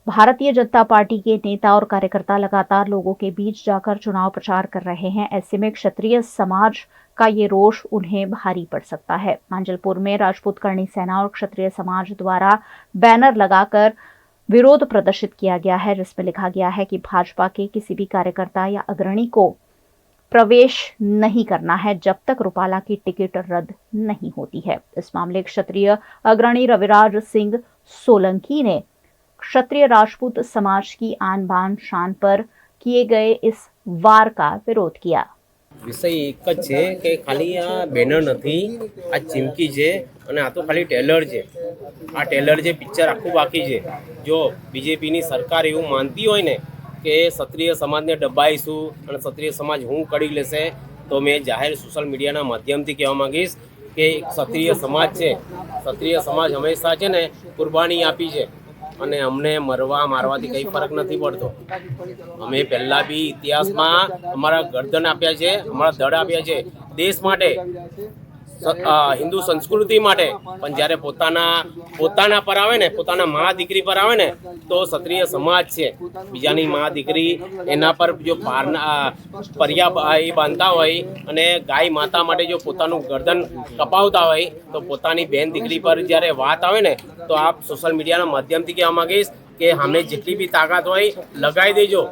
भारतीय जनता पार्टी के नेता और कार्यकर्ता लगातार लोगों के बीच जाकर चुनाव प्रचार कर रहे हैं। ऐसे में क्षत्रिय समाज का ये रोष उन्हें भारी पड़ सकता है। मांजलपुर में राजपूत करणी सेना और क्षत्रिय समाज द्वारा बैनर लगाकर विरोध प्रदर्शित किया गया है, जिसमें लिखा गया है कि भाजपा के किसी भी कार्यकर्ता या अग्रणी को प्रवेश नहीं करना है जब तक रूपाला की टिकट रद्द नहीं होती है। इस मामले क्षत्रिय अग्रणी रविराज सिंह सोलंकी ने क्षत्रिय राजपूत समाज की आन बान शान पर किए गए इस वार का विरोध किया। विषय एक ज छे के खाली आ बेनर नहीं, आ चिमकी छे अने आ तो खाली टेलर छे। आ टेलर जे पिक्चर आखुं बाकी छे। जो बीजेपी नी सरकार एवं मानती होय ने के क्षत्रिय समाज ने दबाईशुं अने क्षत्रिय समाज हूँ करी लेशे, तो मैं जाहिर सोशल मीडिया ना माध्यम थी कहेवा मांगीश के क्षत्रिय समाज छे, क्षत्रिय समाज हमेशा छे ने कुर्बानी आपी छे અને અમને મરવા મારવાથી કંઈ ફરક નથી પડતો। અમે પહેલા બી ઇતિહાસમાં અમારા ગરદન આપ્યા છે, અમારા દળ આપ્યા છે દેશ માટે, હિન્દુ સંસ્કૃતિ માટે। પણ જ્યારે પોતાના પર આવે ને, પોતાના મા દીકરી પર આવે ને, તો ક્ષત્રિય સમાજ છે બીજાની મા દીકરી એના પર જો પરિયા બાંધતા હોય અને ગાય માતા માટે જો પોતાનું ગરદન કપાવતા હોય, તો પોતાની બેન દીકરી પર જ્યારે વાત આવે ને, तो आप सोशल मीडिया ना माध्यम थी कहेवा मांगीश कि हमें जितनी भी ताकत होय लगाई देजो।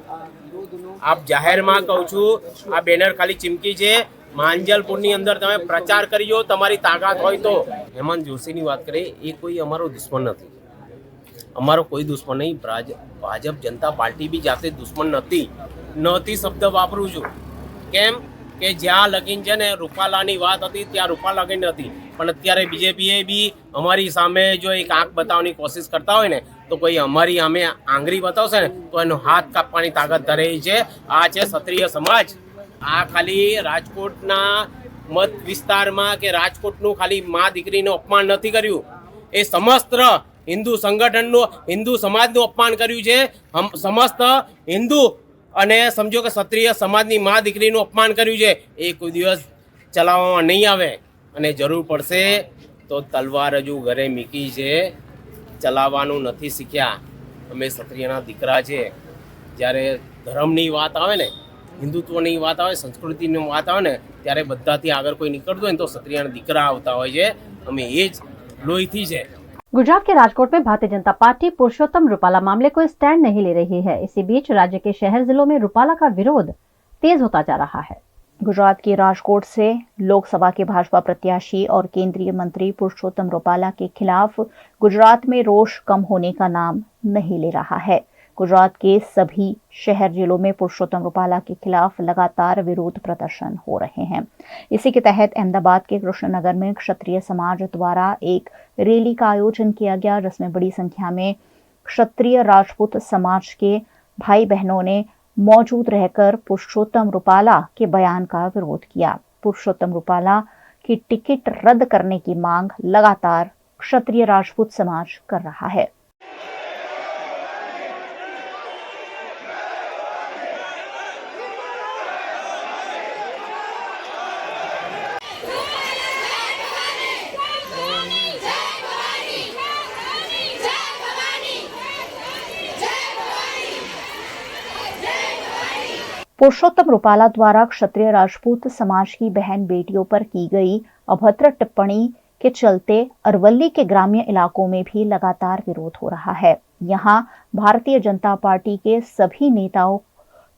आप जाहिर में कहूँ छूँ आ बेनर खाली चिमकी है, માંજલપુર ની અંદર તમે પ્રચાર કરીજો તમારી તાકાત હોય તો। હેમંત જોશીની વાત કરીએ, એ કોઈ અમારો દુશ્મન નથી, અમારો કોઈ દુશ્મન નહીં। ભાજપ જનતા પાર્ટી બી જાતે દુશ્મન નહોતી શબ્દ વાપરું છું। કેમ કે જ્યાં લગીન છે ને રૂપાલાની વાત હતી ત્યાં રૂપાલા લગીન નથી, પણ અત્યારે બીજેપીએ બી અમારી સામે જો એક આંખ બતાવવાની કોશિશ કરતા હોય ને, તો કોઈ અમારી સામે આંગળી બતાવશે ને તો એનો હાથ કાપવાની તાકાત ધરાવી છે। આ છે ક્ષત્રિય સમાજ। આ ખાલી રાજકોટના મત વિસ્તારમાં કે રાજકોટનું ખાલી મા દીકરીનું અપમાન નથી કર્યું, એ સમસ્ત હિન્દુ સંગઠનનું, હિન્દુ સમાજનું અપમાન કર્યું છે। સમસ્ત હિન્દુ અને સમજો કે ક્ષત્રિય સમાજની મા દીકરીનું અપમાન કર્યું છે। એ કોઈ દિવસ ચલાવવામાં નહીં આવે અને જરૂર પડશે તો તલવાર હજુ ઘરે મૂકી છે, ચલાવવાનું નથી શીખ્યા। અમે ક્ષત્રિયના દીકરા છે। જ્યારે ધર્મની વાત આવે ને, હિન્દુત્વની વાત આવે, સંસ્કૃતિની વાત આવે ને, ત્યારે બધાથી આગળ કોઈ નીકળતું હોય ને તો ક્ષત્રિયના દીકરા આવતા હોય છે। અમે એ જ લોહીથી છે। गुजरात के राजकोट में भारतीय जनता पार्टी पुरुषोत्तम रूपाला मामले को स्टैंड नहीं ले रही है। इसी बीच राज्य के शहर जिलों में रूपाला का विरोध तेज होता जा रहा है। गुजरात के राजकोट से लोकसभा के भाजपा प्रत्याशी और केंद्रीय मंत्री पुरुषोत्तम रूपाला के खिलाफ गुजरात में रोष कम होने का नाम नहीं ले रहा है। गुजरात के सभी शहर जिलों में पुरुषोत्तम रूपाला के खिलाफ लगातार विरोध प्रदर्शन हो रहे हैं। इसी के तहत अहमदाबाद के कृष्णनगर में क्षत्रिय समाज द्वारा एक रैली का आयोजन किया गया, जिसमें बड़ी संख्या में क्षत्रिय राजपूत समाज के भाई बहनों ने मौजूद रहकर पुरुषोत्तम रूपाला के बयान का विरोध किया। पुरुषोत्तम रूपाला की टिकट रद्द करने की मांग लगातार क्षत्रिय राजपूत समाज कर रहा है। पुरुषोत्तम रूपाला द्वारा क्षत्रिय राजपूत समाज की बहन बेटियों पर की गई अभद्र टिप्पणी के चलते अरवली के ग्रामीण इलाकों में भी लगातार विरोध हो रहा है। यहां भारतीय जनता पार्टी के सभी नेताओं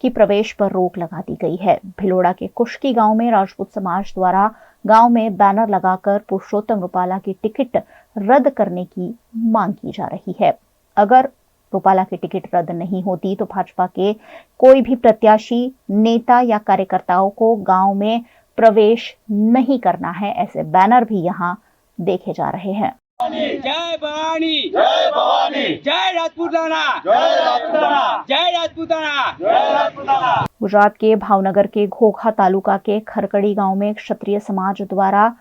की प्रवेश पर रोक लगा दी गई है। भिलोड़ा के कुश्की गांव में राजपूत समाज द्वारा गांव में बैनर लगाकर पुरुषोत्तम रूपाला की टिकट रद्द करने की मांग की जा रही है। अगर रूपाला की टिकट रद्द नहीं होती तो भाजपा के कोई भी प्रत्याशी, नेता या कार्यकर्ताओं को गांव में प्रवेश नहीं करना है। ऐसे बैनर भी यहां देखे जा रहे हैं। जय भवानी, जय भवानी, जय राजपूताना, जय राजपूताना, जय राजपूताना, जय राजपूताना। गुजरात के भावनगर के घोघा तालुका के खरकड़ी गांव में क्षत्रिय समाज द्वारा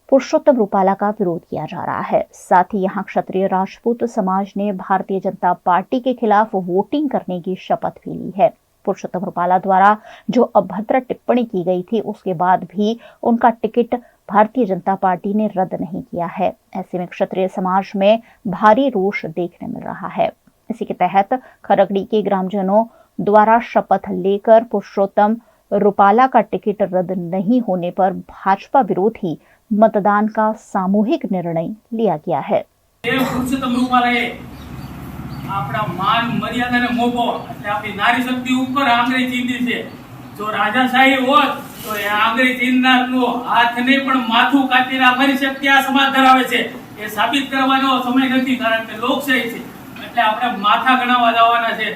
पुरुषोत्तम रूपाला का विरोध किया जा रहा है। साथ ही यहां क्षत्रिय राजपूत समाज ने भारतीय जनता पार्टी के खिलाफ वोटिंग करने की शपथ भी ली है। पुरुषोत्तम रूपाला द्वारा जो अभद्र टिप्पणी की गई थी, उसके बाद भी उनका टिकट भारतीय जनता पार्टी ने रद्द नहीं किया है। ऐसे में क्षत्रिय समाज में भारी रोष देखने मिल रहा है। इसी के तहत खरगड़ी के ग्रामजनों द्वारा शपथ लेकर पुरुषोत्तम रूपाला का टिकट रद्द नहीं होने पर भाजपा विरोधी मतदान का सामूहिक निर्णय लिया गया है। पुरुषोत्तम रूपाला આપણા માન મર્યાદાને મોભો એટલે આપણી નારી શક્તિ ઉપર આંગળી ચીંધી છે. જો રાજાશાહી હોત તો એ આંગળી ચીંધનારનો હાથ નહીં પણ માથું કાપીને અમારી શક્તિ આ સમાજ ધરાવે છે એ સાબિત કરવાનો સમય નથી, કારણ કે લોકશાહી છે. એટલે આપણે માથા ગણાવવા જવાના છે,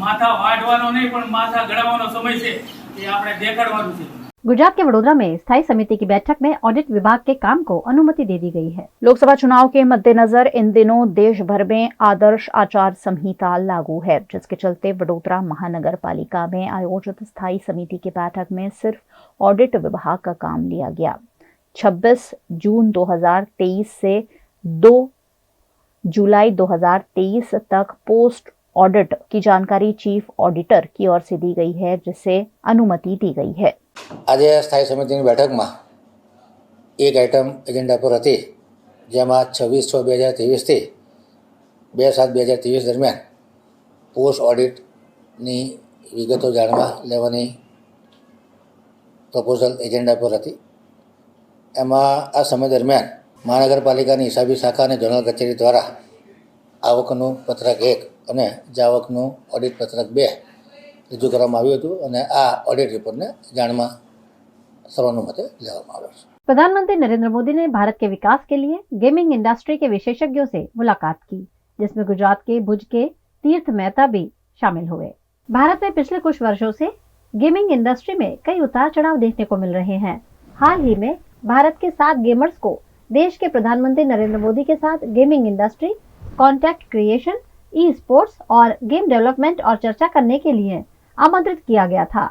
માથા વાઢવાનો નહીં પણ માથા ગણાવવાનો સમય છે, એ આપણે દેખાડવાનું છે. गुजरात के वडोदरा में स्थायी समिति की बैठक में ऑडिट विभाग के काम को अनुमति दे दी गई है. लोकसभा चुनाव के मद्देनजर इन दिनों देश भर में आदर्श आचार संहिता लागू है, जिसके चलते वडोदरा महानगर पालिका में आयोजित स्थायी समिति की बैठक में सिर्फ ऑडिट विभाग का काम लिया गया. 26 जून 2023 से 2 जुलाई 2023 तक पोस्ट ऑडिट की जानकारी चीफ ऑडिटर की ओर से दी गई है, जिसे अनुमति दी गई है. આજે સ્થાયી સમિતિની બેઠકમાં એક આઇટમ એજન્ડા પર હતી, જેમાં 26/6/2023 થી 2/7/2023 દરમિયાન પોસ્ટ ઓડિટની વિગતો જાણવા લેવાની પ્રપોઝલ એજન્ડા પર હતી. એમાં આ સમય દરમિયાન મહાનગરપાલિકાની હિસાબી શાખા અને જનરલ કચેરી દ્વારા આવકનું પત્રક 1 અને જાવકનું ઓડિટ પત્રક 2 રજૂ કરવામાં આવ્યું હતું અને આ ઓડિટ રિપોર્ટને જાણમાં સર્વાનુમતે લેવામાં આવ્યો છે. प्रधानमंत्री नरेंद्र मोदी ने भारत के विकास के लिए गेमिंग इंडस्ट्री के विशेषज्ञों से मुलाकात की, जिसमें गुजरात के भुज के तीर्थ मेहता भी शामिल हुए. भारत में पिछले कुछ वर्षों से गेमिंग इंडस्ट्री में कई उतार चढ़ाव देखने को मिल रहे हैं. हाल ही में भारत के 7 गेमर्स को देश के प्रधानमंत्री नरेंद्र मोदी के साथ gaming industry, content creation, e sports और गेम डेवलपमेंट और चर्चा करने के लिए आमंत्रित किया गया था.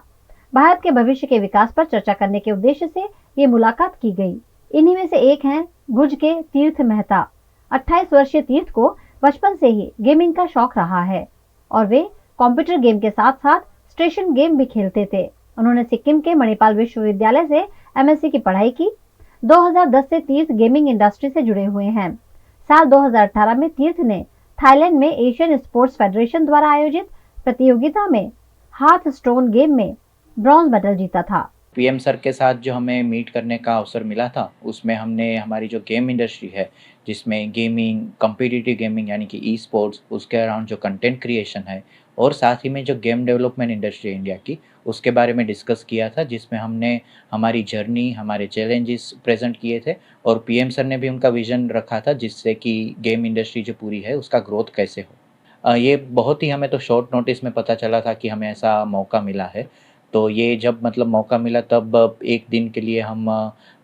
भारत के भविष्य के विकास पर चर्चा करने के उद्देश्य से ये मुलाकात की गई. इन्हीं में से एक हैं भुज के तीर्थ मेहता. 28 वर्षीय तीर्थ को बचपन से ही गेमिंग का शौक रहा है और वे कंप्यूटर गेम के साथ साथ स्टेशन गेम भी खेलते थे. उन्होंने सिक्किम के मणिपाल विश्वविद्यालय से MSc की पढ़ाई की. 2010 से तीर्थ गेमिंग इंडस्ट्री से जुड़े हुए हैं. साल 2018 में तीर्थ ने थाईलैंड में एशियन स्पोर्ट्स फेडरेशन द्वारा आयोजित प्रतियोगिता में हाथ स्टोन गेम में ब्रॉन्ज मेडल जीता था. पीएम सर के साथ जो हमें मीट करने का अवसर मिला था, उसमें हमने हमारी जो गेम इंडस्ट्री है, जिसमें गेमिंग, कॉम्पिटिटिव गेमिंग यानी कि ई स्पोर्ट्स, उसके अराउंड जो कंटेंट क्रिएशन है और साथ ही में जो गेम डेवलपमेंट इंडस्ट्री है इंडिया की, उसके बारे में डिस्कस किया था, जिसमें हमने हमारी जर्नी, हमारे चैलेंजेस प्रेजेंट किए थे और पीएम सर ने भी उनका विजन रखा था, जिससे कि गेम इंडस्ट्री जो पूरी है उसका ग्रोथ कैसे हो. ये बहुत ही हमें तो शॉर्ट नोटिस में पता चला था कि हमें ऐसा मौका मिला है. तो ये जब मतलब मौका मिला तब एक दिन के लिए हम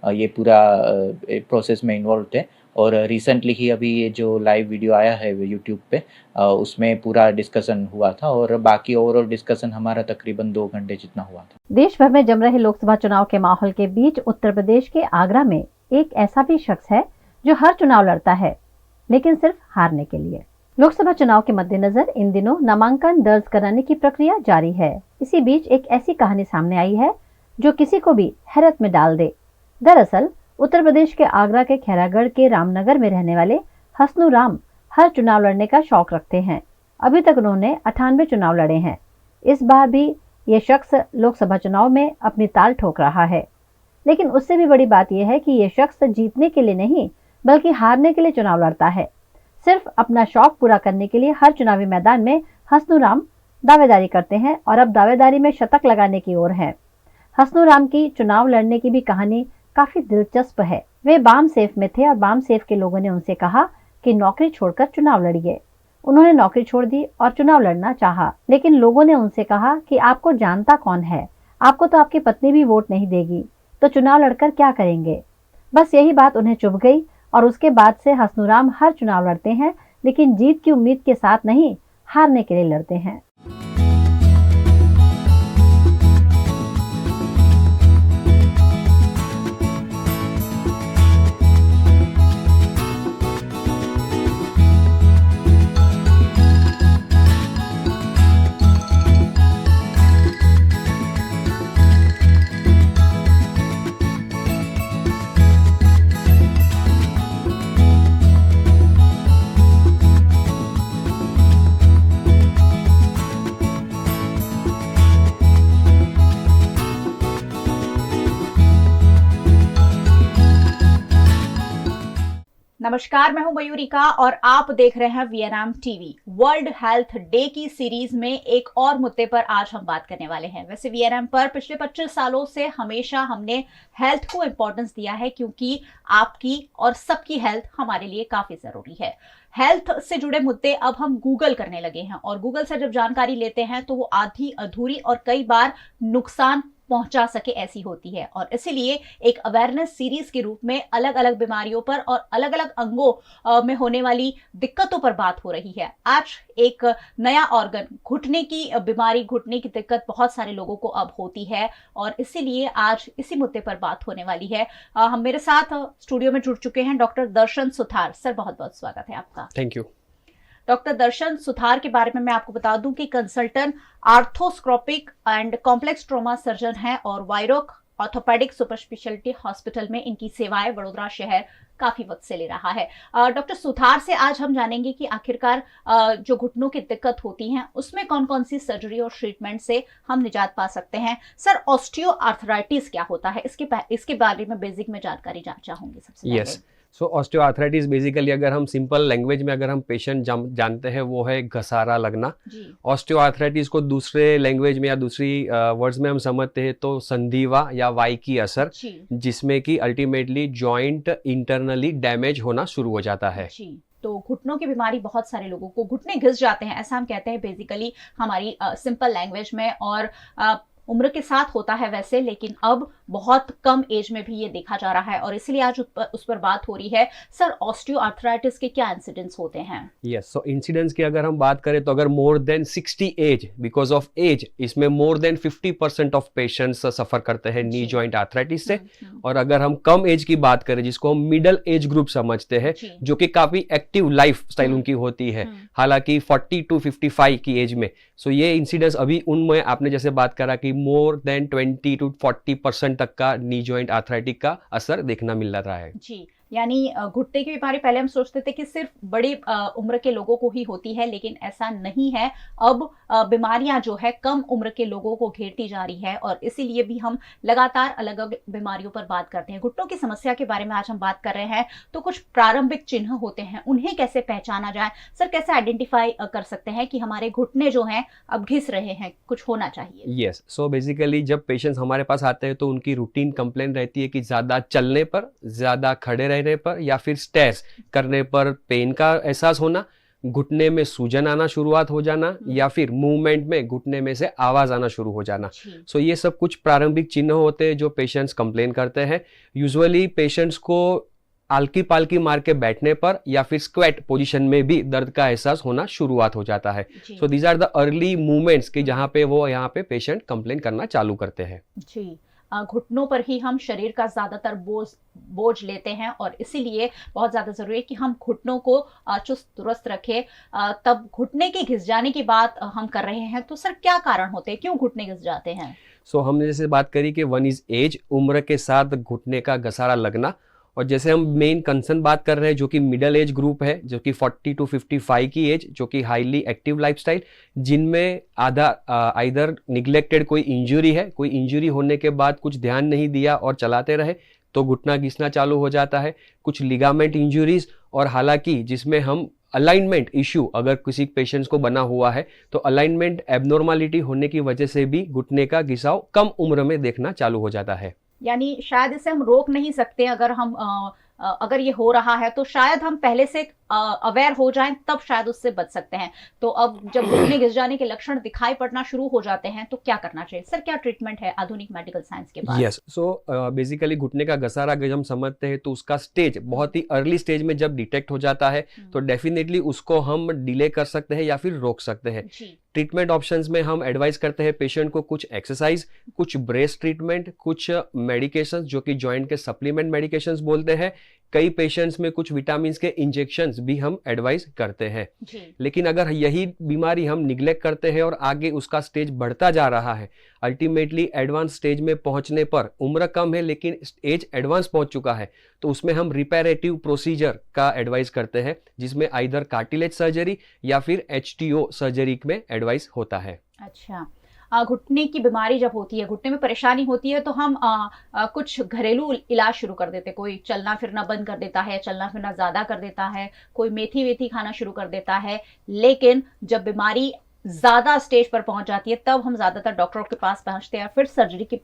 ये पूरा प्रोसेस में इन्वॉल्व थे और रिसेंटली ही अभी ये जो लाइव वीडियो आया है यूट्यूब पे, उसमें पूरा डिस्कशन हुआ था और बाकी ओवरऑल डिस्कशन हमारा तकरीबन 2 घंटे जितना हुआ था. देश भर में जम रहे लोकसभा चुनाव के माहौल के बीच उत्तर प्रदेश के आगरा में एक ऐसा भी शख्स है जो हर चुनाव लड़ता है, लेकिन सिर्फ हारने के लिए. लोकसभा चुनाव के मद्देनजर इन दिनों नामांकन दर्ज कराने की प्रक्रिया जारी है. इसी बीच एक ऐसी कहानी सामने आई है जो किसी को भी हैरत में डाल दे. दरअसल उत्तर प्रदेश के आगरा के खैरागढ़ के रामनगर में रहने वाले हसनू राम हर चुनाव लड़ने का शौक रखते हैं. अभी तक उन्होंने 98 चुनाव लड़े हैं. इस बार भी ये शख्स लोकसभा चुनाव में अपनी ताल ठोक रहा है. लेकिन उससे भी बड़ी बात यह है कि ये शख्स जीतने के लिए नहीं बल्कि हारने के लिए चुनाव लड़ता है. सिर्फ अपना शौक पूरा करने के लिए हर चुनावी मैदान में हसनू राम दावेदारी करते हैं और अब दावेदारी में शतक लगाने की ओर हैं. हसनू राम की चुनाव लड़ने की भी कहानी काफी दिलचस्प है. वे बाम सेफ में थे और बाम सेफ के लोगों ने उनसे कहा कि नौकरी छोड़कर चुनाव लड़िए. उन्होंने नौकरी छोड़ दी और चुनाव लड़ना चाहा, लेकिन लोगों ने उनसे कहा कि आपको जानता कौन है, आपको तो आपकी पत्नी भी वोट नहीं देगी, तो चुनाव लड़कर क्या करेंगे. बस यही बात उन्हें चुभ गई और उसके बाद से हसनू राम हर चुनाव लड़ते हैं, लेकिन जीत की उम्मीद के साथ नहीं, हारने के लिए लड़ते हैं. नमस्कार, मैं हूं मयूरिका और आप देख रहे हैं VNM TV. World health day की सीरीज में एक और मुद्दे पर आज हम बात करने वाले हैं। वैसे वीएनएम पर पिछले 25 सालों से हमेशा हमने हेल्थ को इंपॉर्टेंस दिया है, क्योंकि आपकी और सबकी हेल्थ हमारे लिए काफी जरूरी है। हेल्थ से जुड़े मुद्दे अब हम गूगल करने लगे हैं और गूगल से जब जानकारी लेते हैं तो वो आधी अधूरी और कई बार नुकसान पहुंचा सके ऐसी होती है, और इसीलिए एक अवेयरनेस सीरीज के रूप में अलग अलग बीमारियों पर और अलग अलग अंगों में होने वाली दिक्कतों पर बात हो रही है। आज एक नया ऑर्गन, घुटने की बीमारी, घुटने की दिक्कत बहुत सारे लोगों को अब होती है और इसीलिए आज इसी मुद्दे पर बात होने वाली है। हम मेरे साथ स्टूडियो में जुड़ चुके हैं डॉक्टर दर्शन सुथार। सर, बहुत बहुत स्वागत है आपका। Thank you. डॉक्टर दर्शन सुथार के बारे में मैं आपको बता दूं कि consultant arthroscopic and complex trauma surgeon हैं और वायरोक ऑर्थोपेडिक सुपर स्पेशलिटी हॉस्पिटल में इनकी सेवाएं वडोदरा शहर काफी वक्त से ले रहा है। डॉक्टर सुथार से आज हम जानेंगे कि आखिरकार जो घुटनों की दिक्कत होती है उसमें कौन कौन सी सर्जरी और ट्रीटमेंट से हम निजात पा सकते हैं। सर, ऑस्टियो आर्थराइटिस क्या होता है, इसके बारे में बेसिक में जानकारी चाहूंगी सबसे पहले। यस, सो ऑस्टियोआर्थराइटिस बेसिकली अगर हम सिंपल लैंग्वेज में अगर हम पेशेंट जानते हैं वो है घसारा लगना। ऑस्टियोआर्थराइटिस को दूसरे लैंग्वेज में या दूसरी वर्ड्स में हम समझते हैं तो संधिवा या वाई की असर, जिसमें कि अल्टीमेटली जॉइंट इंटरनली डैमेज होना शुरू हो जाता है। तो घुटनों की बीमारी बहुत सारे लोगों को, घुटने घिस जाते हैं ऐसा हम कहते हैं बेसिकली हमारी सिंपल लैंग्वेज में, और उम्र के साथ होता है वैसे, लेकिन अब बहुत कम एज में भी ये देखा जा रहा है और इसलिए आज उस पर बात हो रही है। सर, ऑस्टियोआर्थराइटिस के क्या इंसिडेंट्स होते हैं? यस, सो इंसिडेंट्स की अगर हम बात करें तो अगर more than 60 age, because of age, इसमें more than 50% of patients suffer करते हैं नी जॉइंट आर्थराइटिस से। और अगर हम कम एज की बात करें, जिसको हम मिडल एज ग्रुप समझते हैं, जो कि काफी एक्टिव लाइफ स्टाइल उनकी होती है, हालांकि 40 to 55 की एज में। सो ये इंसिडेंट्स अभी उनमें आपने जैसे बात करा कि मोर देन 20 to 40% तक का नी जॉइंट आर्थराइटिस का असर देखना मिल रहा है। जी, यानी घुटने की बीमारी पहले हम सोचते थे कि सिर्फ बड़ी उम्र के लोगों को ही होती है, लेकिन ऐसा नहीं है। अब बीमारियां जो है कम उम्र के लोगों को घेरती जा रही है और इसीलिए भी हम लगातार अलग अलग बीमारियों पर बात करते हैं। घुटनों की समस्या के बारे में आज हम बात कर रहे हैं, तो कुछ प्रारंभिक चिन्ह होते हैं, उन्हें कैसे पहचाना जाए? सर, कैसे आइडेंटिफाई कर सकते हैं कि हमारे घुटने जो हैं अब घिस रहे हैं, कुछ होना चाहिए? यस, सो बेसिकली जब पेशेंट्स हमारे पास आते हैं तो उनकी रूटीन कंप्लेन रहती है कि ज्यादा चलने पर, ज्यादा खड़े रहने पर या फिर स्टेयर्स करने पर पेन का एहसास होना, घुटने में सूजन आना शुरुआत हो जाना, या फिर मूवमेंट में घुटने में से आवाज आना शुरू हो जाना। सो ये सब कुछ प्रारंभिक चिन्ह होते हैं जो पेशेंट्स कंप्लेन करते हैं। यूजुअली पेशेंट्स को आलकी पालकी मार के बैठने पर या फिर स्क्वेट पोजीशन में भी दर्द का एहसास होना शुरुआत हो जाता है। So these are the early movements कि जहाँ पे वो यहाँ पे पेशेंट कंप्लेन करना चालू करते हैं। जी, घुटनों पर ही हम शरीर का ज्यादातर बोझ लेते हैं और इसीलिए बहुत ज्यादा जरूरी है कि हम घुटनों को चुस्त दुरुस्त रखें। तब घुटने के घिस जाने की बात हम कर रहे हैं, तो सर क्या कारण होते हैं, क्यों घुटने घिस जाते हैं? सो हमने जैसे बात करी कि वन इज एज, उम्र के साथ घुटने का घसारा लगना, और जैसे हम मेन कंसर्न बात कर रहे हैं जो कि मिडल एज ग्रुप है, जो कि 40 to 55 की एज, जो कि हाईली एक्टिव लाइफस्टाइल, जिनमें आधा आइदर निग्लेक्टेड कोई इंजरी है, कोई इंजरी होने के बाद कुछ ध्यान नहीं दिया और चलाते रहे तो घुटना घिसना चालू हो जाता है, कुछ लिगामेंट इंजरीज, और हालांकि जिसमें हम अलाइनमेंट इश्यू अगर किसी पेशेंट्स को बना हुआ है तो अलाइनमेंट एबनॉर्मलिटी होने की वजह से भी घुटने का घिसाव कम उम्र में देखना चालू हो जाता है। यानी शायद इसे हम रोक नहीं सकते, अगर ये हो रहा है तो शायद हम पहले से अवेयर हो जाएं, तब शायद उससे बच सकते हैं। तो अब जब घुटने घिस जाने के लक्षण दिखाई पड़ना शुरू हो जाते हैं तो क्या करना चाहिए? सर, क्या ट्रीटमेंट है आधुनिक मेडिकल साइंस के बाद? यस, सो बेसिकली घुटने का घसारा अगर हम समझते हैं तो उसका स्टेज बहुत ही अर्ली स्टेज में जब डिटेक्ट हो जाता है तो डेफिनेटली उसको हम डिले कर सकते हैं या फिर रोक सकते हैं। ट्रीटमेंट ऑप्शंस में हम एडवाइस करते हैं पेशेंट को कुछ एक्सरसाइज, कुछ ब्रेस्ट ट्रीटमेंट, कुछ मेडिकेशंस जो कि जॉइंट के सप्लीमेंट मेडिकेशंस बोलते हैं, कई पेशेंट्स में कुछ विटामिन के इंजेक्शंस भी हम एडवाइस करते हैं। लेकिन अगर यही बीमारी हम निग्लेक्ट करते हैं और आगे उसका स्टेज बढ़ता जा रहा है, अल्टीमेटली एडवांस स्टेज में पहुंचने पर, उम्र कम है लेकिन एज एडवांस पहुंच चुका है, तो उसमें हम रिपेरेटिव प्रोसीजर का एडवाइस करते हैं, जिसमें आइदर कार्टिलेज सर्जरी या फिर HTO सर्जरी में एडवाइस होता है। अच्छा, घुटने की बीमारी जब होती है, घुटने में परेशानी होती है, तो हम कुछ घरेलू इलाज शुरू कर देते हैं। कोई चलना फिरना बंद कर देता है, चलना फिरना ज्यादा कर देता है, कोई मेथी वेथी खाना शुरू कर देता है। लेकिन जब बीमारी ज्यादा स्टेज पर पहुंच जाती है तब हम ज्यादातर डॉक्टरों के पास पहुंचते हैं, फिर सर्जरी के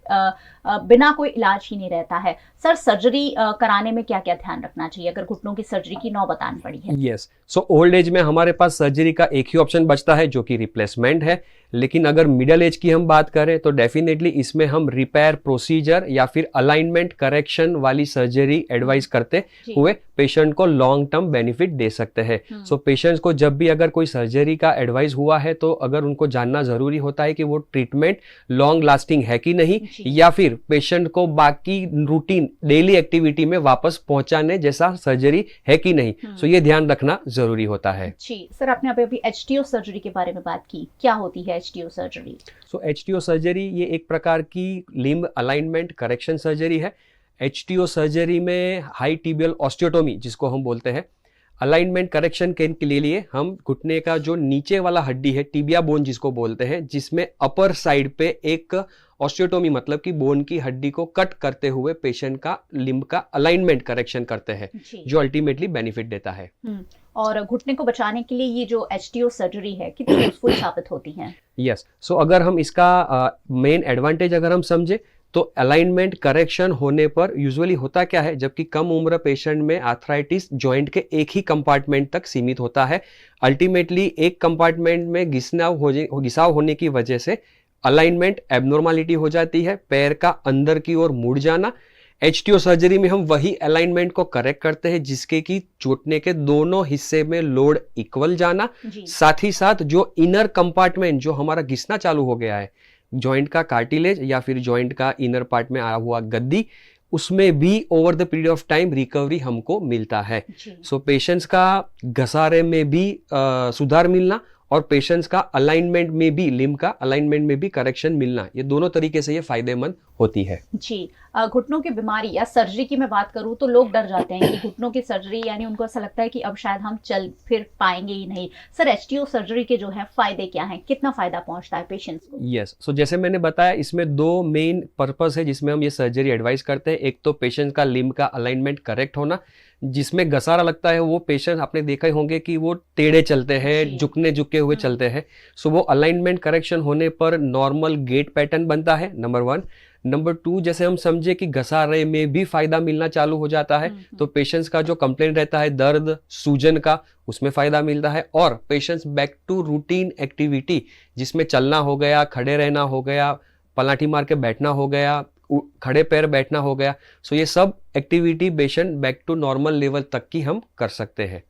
बिना कोई इलाज ही नहीं रहता है। सर, सर्जरी कराने में क्या क्या ध्यान रखना चाहिए अगर घुटनों की सर्जरी की नौबत आनी पड़ी है? यस, सो ओल्ड एज में हमारे पास सर्जरी का एक ही ऑप्शन बचता है जो कि रिप्लेसमेंट है। लेकिन अगर मिडिल एज की हम बात करें तो डेफिनेटली इसमें हम रिपेयर प्रोसीजर या फिर अलाइनमेंट करेक्शन वाली सर्जरी एडवाइस करते हुए पेशेंट को लॉन्ग टर्म बेनिफिट दे सकते हैं। सो पेशेंट्स को जब भी अगर कोई सर्जरी का एडवाइस हुआ है तो अगर उनको जानना जरूरी होता है कि वो ट्रीटमेंट लॉन्ग लास्टिंग है कि नहीं, या फिर पेशेंट को बाकी रूटीन डेली एक्टिविटी में वापस पहुंचाने जैसा सर्जरी है कि नहीं। सो ये ध्यान रखना जरूरी होता है। जी सर, आपने अभी HTO सर्जरी के बारे में बात की, क्या होती है HTO सर्जरी? सो HTO सर्जरी ये एक प्रकार की लिम्ब अलाइनमेंट करेक्शन सर्जरी है। HTO सर्जरी में हाई टिबियल ऑस्टियोटोमी जिसको हम बोलते हैं, अलाइनमेंट करेक्शन के लिए हम घुटने का जो नीचे वाला हड्डी है, टिबिया बोन जिसको बोलते हैं, जिसमें अपर साइड पे एक ऑस्टियोटोमी मतलब कि बोन की हड्डी को कट करते हुए पेशेंट का लिम्ब का अलाइनमेंट करेक्शन करते हैं, जो अल्टीमेटली बेनिफिट देता है। और घुटने को बचाने के लिए ये जो HTO सर्जरी है कितनी यूजफुल साबित होती है? यस, सो अगर हम इसका मेन एडवांटेज अगर हम समझे तो अलाइनमेंट करेक्शन होने पर यूजुअली होता क्या है, जबकि कम उम्र पेशेंट में आर्थराइटिस जॉइंट के एक ही कंपार्टमेंट तक सीमित होता है। अल्टीमेटली एक कंपार्टमेंट में घिसाव होने की वजह से अलाइनमेंट एबनॉर्मलिटी हो जाती है, पैर का अंदर की ओर मुड़ जाना। HTO सर्जरी में हम वही अलाइनमेंट को करेक्ट करते हैं जिसके कि घुटने के दोनों हिस्से में लोड इक्वल जाना, साथ ही साथ जो इनर कंपार्टमेंट जो हमारा घिसना चालू हो गया है, जॉइंट का कार्टिलेज या फिर जॉइंट का इनर पार्ट में आया हुआ गद्दी, उसमें भी over the period of time recovery हमको मिलता है। सो पेशेंट्स का घसारे में भी सुधार मिलना और पेशेंट्स का अलाइनमेंट में भी, लिम्ब का अलाइनमेंट में भी करेक्शन मिलना, ये दोनों तरीके से ये फायदेमंद होती है। जी, घुटनों की बीमारी या सर्जरी की मैं बात करूं तो लोग डर जाते हैं कि घुटनों की सर्जरी, यानी उनको ऐसा लगता है कि अब शायद हम चल फिर पाएंगे ही नहीं। सर, HTO सर्जरी के जो है फायदे क्या हैं, कितना फायदा पहुंचता है पेशेंट्स को? यस, सो जैसे मैंने बताया इसमें दो मेन पर्पस है जिसमें हम ये सर्जरी एडवाइस करते हैं। एक तो पेशेंट का लिम्ब का अलाइनमेंट करेक्ट होना, जिसमें घसारा लगता है वो पेशेंट आपने देखा ही होंगे कि वो टेढ़े चलते हैं, झुके हुए चलते हैं। सो वो अलाइनमेंट करेक्शन होने पर नॉर्मल गेट पैटर्न बनता है, नंबर 1। नंबर 2, जैसे हम समझे कि घसारे में भी फायदा मिलना चालू हो जाता है, तो पेशेंट्स का जो कंप्लेंट रहता है दर्द सूजन का, उसमें फायदा मिलता है। और patients back to routine activity जिसमें चलना हो गया, खड़े रहना हो गया, पलाठी मार के बैठना हो गया, खड़े पैर बैठना हो गया, सो ये सब activity patient back to normal level तक की हम कर सकते हैं।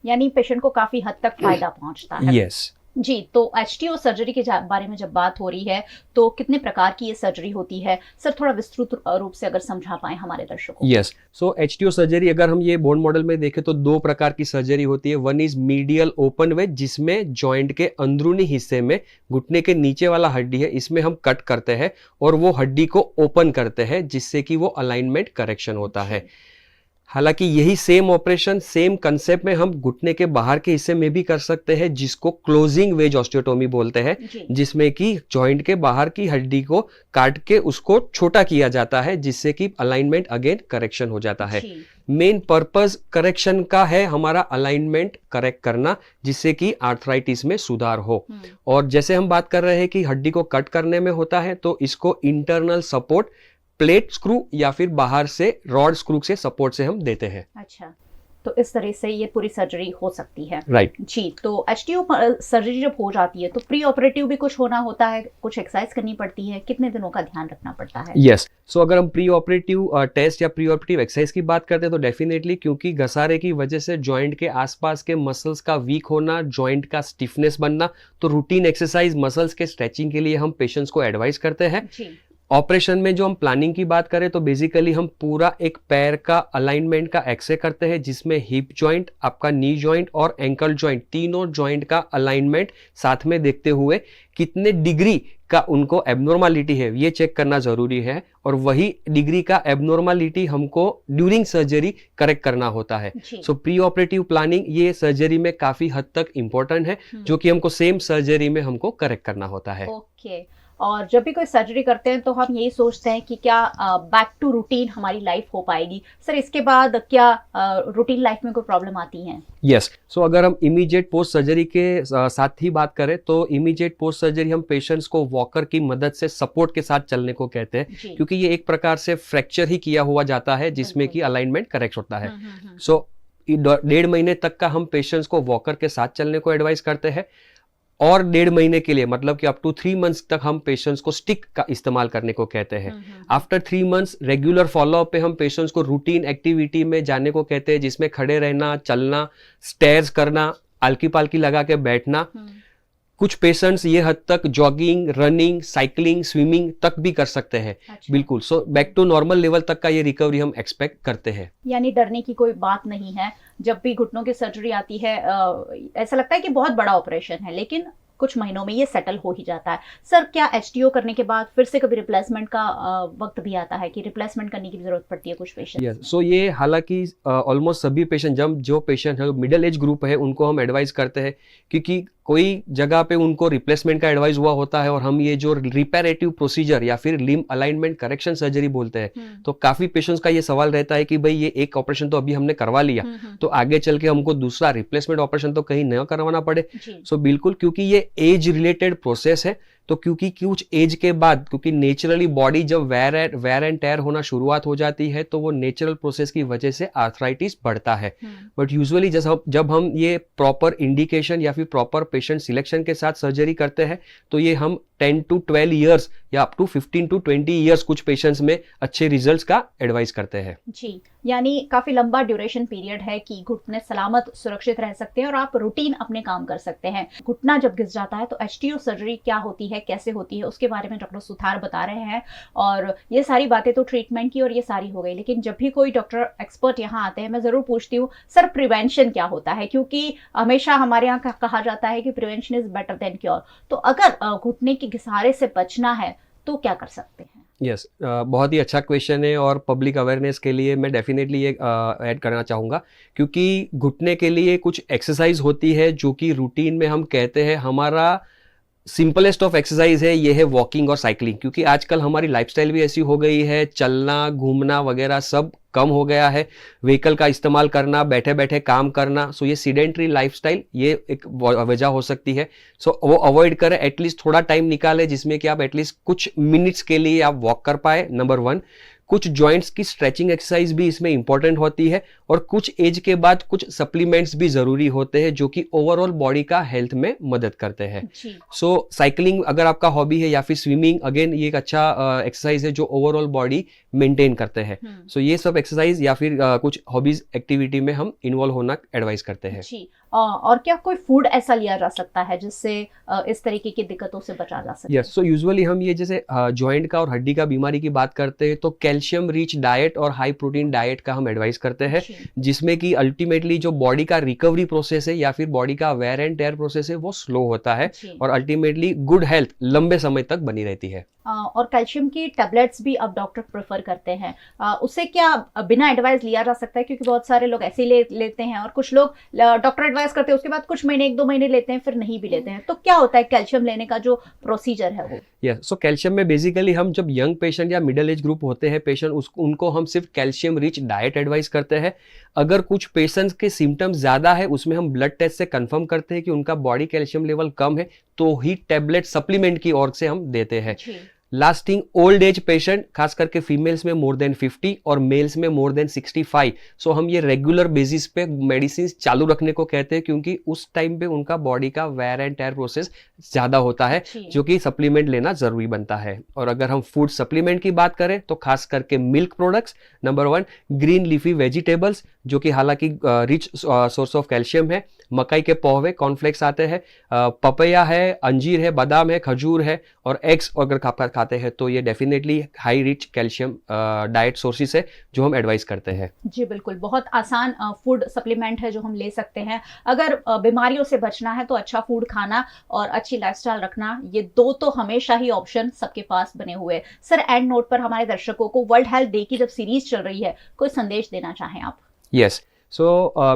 यानी पेशेंट को काफी हद तक फायदा पहुंचता है। यस जी, तो HTO सर्जरी के बारे में जब बात हो रही है तो कितने प्रकार की ये सर्जरी होती है? सर, थोड़ा विस्तृत रूप से अगर समझा पाए हमारे दर्शकों को। यस, सो HTO सर्जरी अगर हम ये बोन मॉडल में देखें तो दो प्रकार की सर्जरी होती है। One is medial open wedge, जिसमें जॉइंट के अंदरूनी हिस्से में घुटने के नीचे वाला हड्डी है, इसमें हम कट करते हैं और वो हड्डी को ओपन करते हैं जिससे कि वो अलाइनमेंट करेक्शन होता है। हालांकि यही सेम ऑपरेशन सेम कंसेप्ट में हम घुटने के बाहर के हिस्से में भी कर सकते हैं, जिसको क्लोजिंग वेज ऑस्टियोटोमी बोलते हैं, जिसमें कि जॉइंट के बाहर की हड्डी को काट के उसको छोटा किया जाता है जिससे कि अलाइनमेंट अगेन करेक्शन हो जाता है। मेन पर्पस करेक्शन का है हमारा अलाइनमेंट करेक्ट करना, जिससे कि आर्थराइटिस में सुधार हो। और जैसे हम बात कर रहे हैं कि हड्डी को कट करने में होता है, तो इसको इंटरनल सपोर्ट प्लेट स्क्रू या फिर बाहर से रॉड स्क्रू से सपोर्ट से हम देते हैं। अच्छा, तो इस तरह से ये पूरी सर्जरी हो सकती है। राइट जी, तो HTO सर्जरी जब हो जाती है तो प्री ऑपरेटिव भी कुछ होना होता है, कुछ एक्सरसाइज करनी पड़ती है, कितने दिनों का ध्यान रखना पड़ता है? यस, सो अगर हम प्री ऑपरेटिव टेस्ट या प्री ऑपरेटिव एक्सरसाइज की बात करते हैं तो डेफिनेटली, क्योंकि घसारे की वजह से जॉइंट के आसपास के मसल्स का वीक होना, जॉइंट का स्टिफनेस बनना, तो रूटीन एक्सरसाइज मसल्स के स्ट्रेचिंग के लिए हम पेशेंट्स को एडवाइस करते हैं। ऑपरेशन में जो हम प्लानिंग की बात करें तो बेसिकली हम पूरा एक पैर का अलाइनमेंट का एक्सरे करते हैं, जिसमें हिप जॉइंट, आपका नी जॉइंट और एंकल जॉइंट, तीनों जॉइंट का अलाइनमेंट साथ में देखते हुए कितने डिग्री का उनको एबनॉर्मलिटी है ये चेक करना जरूरी है, और वही डिग्री का एबनॉर्मलिटी हमको ड्यूरिंग सर्जरी करेक्ट करना होता है। सो प्री ऑपरेटिव प्लानिंग ये सर्जरी में काफी हद तक इंपॉर्टेंट है, जो कि हमको सेम सर्जरी में हमको करेक्ट करना होता है। ओके, और जब भी कोई सर्जरी करते हैं तो हम यही सोचते हैं कि क्या बैक टू रूटीन हमारी लाइफ हो पाएगी। सर इसके बाद क्या रूटीन लाइफ में कोई प्रॉब्लम आती है? यस, सो अगर हम इमीडिएट पोस्ट सर्जरी के साथ ही बात करें तो इमीडिएट पोस्ट सर्जरी हम पेशेंट्स को वॉकर की मदद से सपोर्ट के साथ चलने को कहते हैं, क्योंकि ये एक प्रकार से फ्रैक्चर ही किया हुआ जाता है जिसमें कि अलाइनमेंट करेक्ट होता है। सो 1.5 महीने तक का हम पेशेंट्स को वॉकर के साथ चलने को एडवाइस करते हैं, और 1.5 महीने के लिए मतलब कि अप टू 3 मंथ्स तक हम पेशेंट्स को स्टिक का इस्तेमाल करने को कहते हैं। आफ्टर 3 मंथ्स रेगुलर फॉलोअप पे हम पेशेंट्स को रूटीन एक्टिविटी में जाने को कहते हैं, जिसमें खड़े रहना, चलना, स्टेयर्स करना, आलकी पालकी लगा के बैठना। कुछ पेशेंट्स ये हद तक जॉगिंग, रनिंग, साइकिलिंग, स्विमिंग तक भी कर सकते हैं। बिल्कुल, so back to normal level तक का ये रिकवरी हम एक्सपेक्ट करते हैं। यानी डरने की कोई बात नहीं है। जब भी घुटनों की सर्जरी आती है ऐसा लगता है कि बहुत बड़ा ऑपरेशन है, लेकिन कुछ महीनों में ये सेटल हो ही जाता है। सर क्या HTO करने के बाद फिर से कभी रिप्लेसमेंट का वक्त भी आता है कि रिप्लेसमेंट करने की जरूरत पड़ती है कुछ पेशेंट? सो ये हालांकि ऑलमोस्ट सभी पेशेंट, जो पेशेंट है मिडिल एज ग्रुप है, उनको हम एडवाइस करते हैं, क्योंकि कोई जगह पे उनको रिप्लेसमेंट का एडवाइस हुआ होता है और हम ये जो रिपेरेटिव प्रोसीजर या फिर लिम्ब अलाइनमेंट करेक्शन सर्जरी बोलते हैं, तो काफी पेशेंट्स का ये सवाल रहता है कि भाई ये एक ऑपरेशन तो अभी हमने करवा लिया, तो आगे चल के हमको दूसरा रिप्लेसमेंट ऑपरेशन तो कहीं नया करवाना पड़े। सो बिल्कुल, क्योंकि ये एज रिलेटेड प्रोसेस है, तो क्योंकि कुछ एज के बाद, क्योंकि नेचुरली बॉडी जब वेयर एंड टेयर होना शुरुआत हो जाती है तो वो नेचुरल प्रोसेस की वजह से आर्थराइटिस बढ़ता है। बट यूजुअली जब हम ये प्रॉपर इंडिकेशन या फिर प्रॉपर पेशेंट सिलेक्शन के साथ सर्जरी करते हैं तो ये हम 10 to 12 ईयर्स या अप टू 15 to 20 ईयर्स कुछ पेशेंट्स में अच्छे रिजल्ट्स का एडवाइस करते हैं। जी, यानी काफी लंबा ड्यूरेशन पीरियड है कि घुटने सलामत सुरक्षित रह सकते हैं और आप रूटीन अपने काम कर सकते हैं। घुटना जब घिस जाता है तो HTO सर्जरी क्या होती है, कैसे होती है, उसके बारे में डॉक्टर सुथार बता रहे हैं। और ये सारी बातें तो ट्रीटमेंट की और ये सारी हो गई, लेकिन जब भी कोई डॉक्टर एक्सपर्ट यहाँ आते हैं मैं जरूर पूछती हूँ सर प्रिवेंशन क्या होता है, क्योंकि हमेशा हमारे यहाँ कहा जाता है कि prevention is better than cure. तो अगर घुटने की घिसारे से बचना है तो क्या कर सकते हैं? यस, बहुत ही अच्छा क्वेश्चन है और पब्लिक अवेयरनेस के लिए मैं डेफिनेटली ये ऐड करना चाहूँगा, क्योंकि घुटने के लिए कुछ एक्सरसाइज होती है जो कि रूटीन में हम कहते हैं हमारा सिंपलेस्ट ऑफ एक्सरसाइज है, ये है वॉकिंग और साइकिलिंग, क्योंकि आजकल हमारी लाइफस्टाइल भी ऐसी हो गई है, चलना घूमना वगैरह सब कम हो गया है, व्हीकल का इस्तेमाल करना, बैठे बैठे काम करना। सो ये सीडेंट्री लाइफस्टाइल ये एक वजह हो सकती है। सो वो अवॉइड करें, एटलीस्ट थोड़ा टाइम निकालें जिसमें कि आप एटलीस्ट कुछ मिनट्स के लिए आप वॉक कर पाए, नंबर 1। कुछ जॉइंट्स की स्ट्रेचिंग एक्सरसाइज भी इसमें इंपॉर्टेंट होती है, और कुछ एज के बाद कुछ सप्लीमेंट्स भी जरूरी होते हैं जो कि ओवरऑल बॉडी का हेल्थ में मदद करते हैं। सो साइकिलिंग अगर आपका हॉबी है, या फिर स्विमिंग, अगेन ये एक अच्छा एक्सरसाइज है जो ओवरऑल बॉडी मेंटेन करते हैं। सो ये सब एक्सरसाइज या फिर कुछ हॉबीज एक्टिविटी में हम इन्वॉल्व होना एडवाइस करते हैं। और क्या कोई फूड ऐसा लिया जा सकता है जिससे इस तरीके की दिक्कतों से बचा जा सके? यस, सो यूजुअली हम ये जैसे जॉइंट का और हड्डी का बीमारी की बात करते हैं तो कैल्शियम रिच डाइट और हाई प्रोटीन डाइट का हम एडवाइस करते हैं, जिसमें कि अल्टीमेटली जो बॉडी का रिकवरी प्रोसेस है या फिर बॉडी का वेयर एंड टेयर प्रोसेस है वो स्लो होता है और अल्टीमेटली गुड हेल्थ लंबे समय तक बनी रहती है। और कैल्शियम की टैबलेट्स भी अब डॉक्टर प्रेफर करते हैं, उससे क्या बिना एडवाइस लिया जा सकता है? क्योंकि बहुत सारे लोग ऐसे ही लेते हैं और कुछ लोग डॉक्टर एडवाइस करते हैं उसके बाद कुछ महीने 1-2 महीने लेते हैं फिर नहीं भी लेते हैं, तो क्या होता है कैल्शियम लेने का जो प्रोसीजर है वो? यस, सो कैल्शियम में बेसिकली हम जब यंग पेशेंट या मिडिल एज ग्रुप होते हैं पेशेंट, उनको हम सिर्फ कैल्शियम रिच डाइट एडवाइस करते हैं। अगर कुछ पेशेंट्स के सिम्टम्स ज्यादा है उसमें हम ब्लड टेस्ट से कंफर्म करते हैं कि उनका बॉडी कैल्शियम लेवल कम है तो ही टैबलेट सप्लीमेंट की ओर से हम देते हैं। लास्टिंग ओल्ड एज पेशेंट, खास करके फीमेल्स में मोर देन 50 और मेल्स में मोर देन 65, सो हम ये रेगुलर बेसिस पे मेडिसिन चालू रखने को कहते हैं, क्योंकि उस टाइम पे उनका बॉडी का वेयर एंड टेयर प्रोसेस ज्यादा होता है जो कि सप्लीमेंट लेना जरूरी बनता है। और अगर हम फूड सप्लीमेंट की बात करें तो खास करके milk products, number 1 green leafy vegetables जो कि हालांकि रिच सोर्स ऑफ कैल्शियम है, मकई के पोहे कॉर्नफ्लेक्स आते हैं, पपैया है, अंजीर है, बादाम है, खजूर है, और एग्स अगर खाते हैं तो ये definitely high rich calcium diet sources है जो हम एडवाइस करते हैं। जी बिल्कुल, बहुत आसान फूड सप्लीमेंट है जो हम ले सकते हैं अगर बीमारियों से बचना है। तो अच्छा फूड खाना और अच्छी लाइफस्टाइल रखना, ये 2 तो हमेशा ही ऑप्शन सबके पास बने हुए। सर एंड नोट पर हमारे दर्शकों को वर्ल्ड हेल्थ डे की जब सीरीज चल रही है कोई संदेश देना चाहें आप? यस,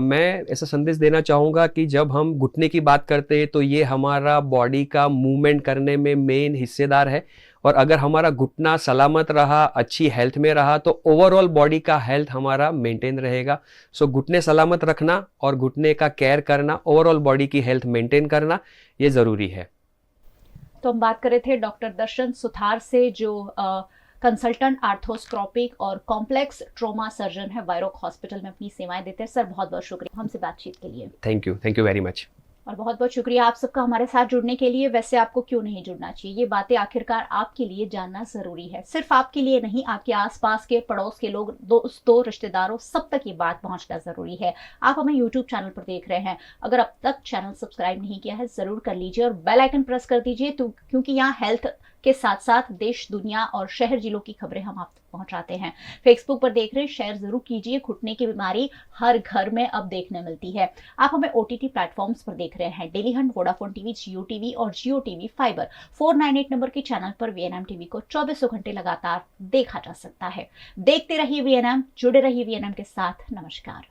मैं ऐसा संदेश देना चाहूँगा कि जब हम घुटने की बात करते हैं तो ये हमारा बॉडी का मूवमेंट करने में मेन हिस्सेदार है, और अगर हमारा घुटना सलामत रहा, अच्छी हेल्थ में रहा, तो ओवरऑल बॉडी का हेल्थ हमारा मेंटेन रहेगा। घुटने सलामत रखना और घुटने का केयर करना, ओवरऑल बॉडी की हेल्थ मेंटेन करना, ये ज़रूरी है। तो हम बात कर रहे थे डॉक्टर दर्शन सुथार से, जो कंसल्टेंट आर्थोस्कोपिक और कॉम्प्लेक्स ट्रोमा सर्जन है, वायरोक हॉस्पिटल में अपनी सेवाएं देते हैं। सर बहुत बहुत शुक्रिया हमसे बातचीत के लिए। Thank you very much. और बहुत बहुत शुक्रिया आप सबका हमारे साथ जुड़ने के लिए। वैसे आपको क्यों नहीं जुड़ना चाहिए, ये बातें आखिरकार आपके लिए जानना जरूरी है। सिर्फ आपके लिए नहीं, आपके आसपास के पड़ोस के लोग, दोस्तों, रिश्तेदारों, सब तक ये बात पहुंचना जरूरी है। आप हमें यूट्यूब चैनल पर देख रहे हैं, अगर अब तक चैनल सब्सक्राइब नहीं किया है जरूर कर लीजिए और बेल आइकन प्रेस कर दीजिए, तो क्योंकि यहाँ हेल्थ के साथ साथ देश, दुनिया और शहर जिलों की खबरें हम आप तक पहुंचाते हैं। फेसबुक पर देख रहे हैं, शेयर जरूर कीजिए। घुटने की बीमारी हर घर में अब देखने मिलती है। आप हमें OTT प्लेटफॉर्म्स पर देख रहे हैं, डेली हंट, वोडाफोन टीवी, जियो टीवी और जियो टीवी फाइबर 498 नंबर के चैनल पर VNM टीवी को 24 घंटे लगातार देखा जा सकता है। देखते रहिए VNM, जुड़े रहिए VNM के साथ। नमस्कार।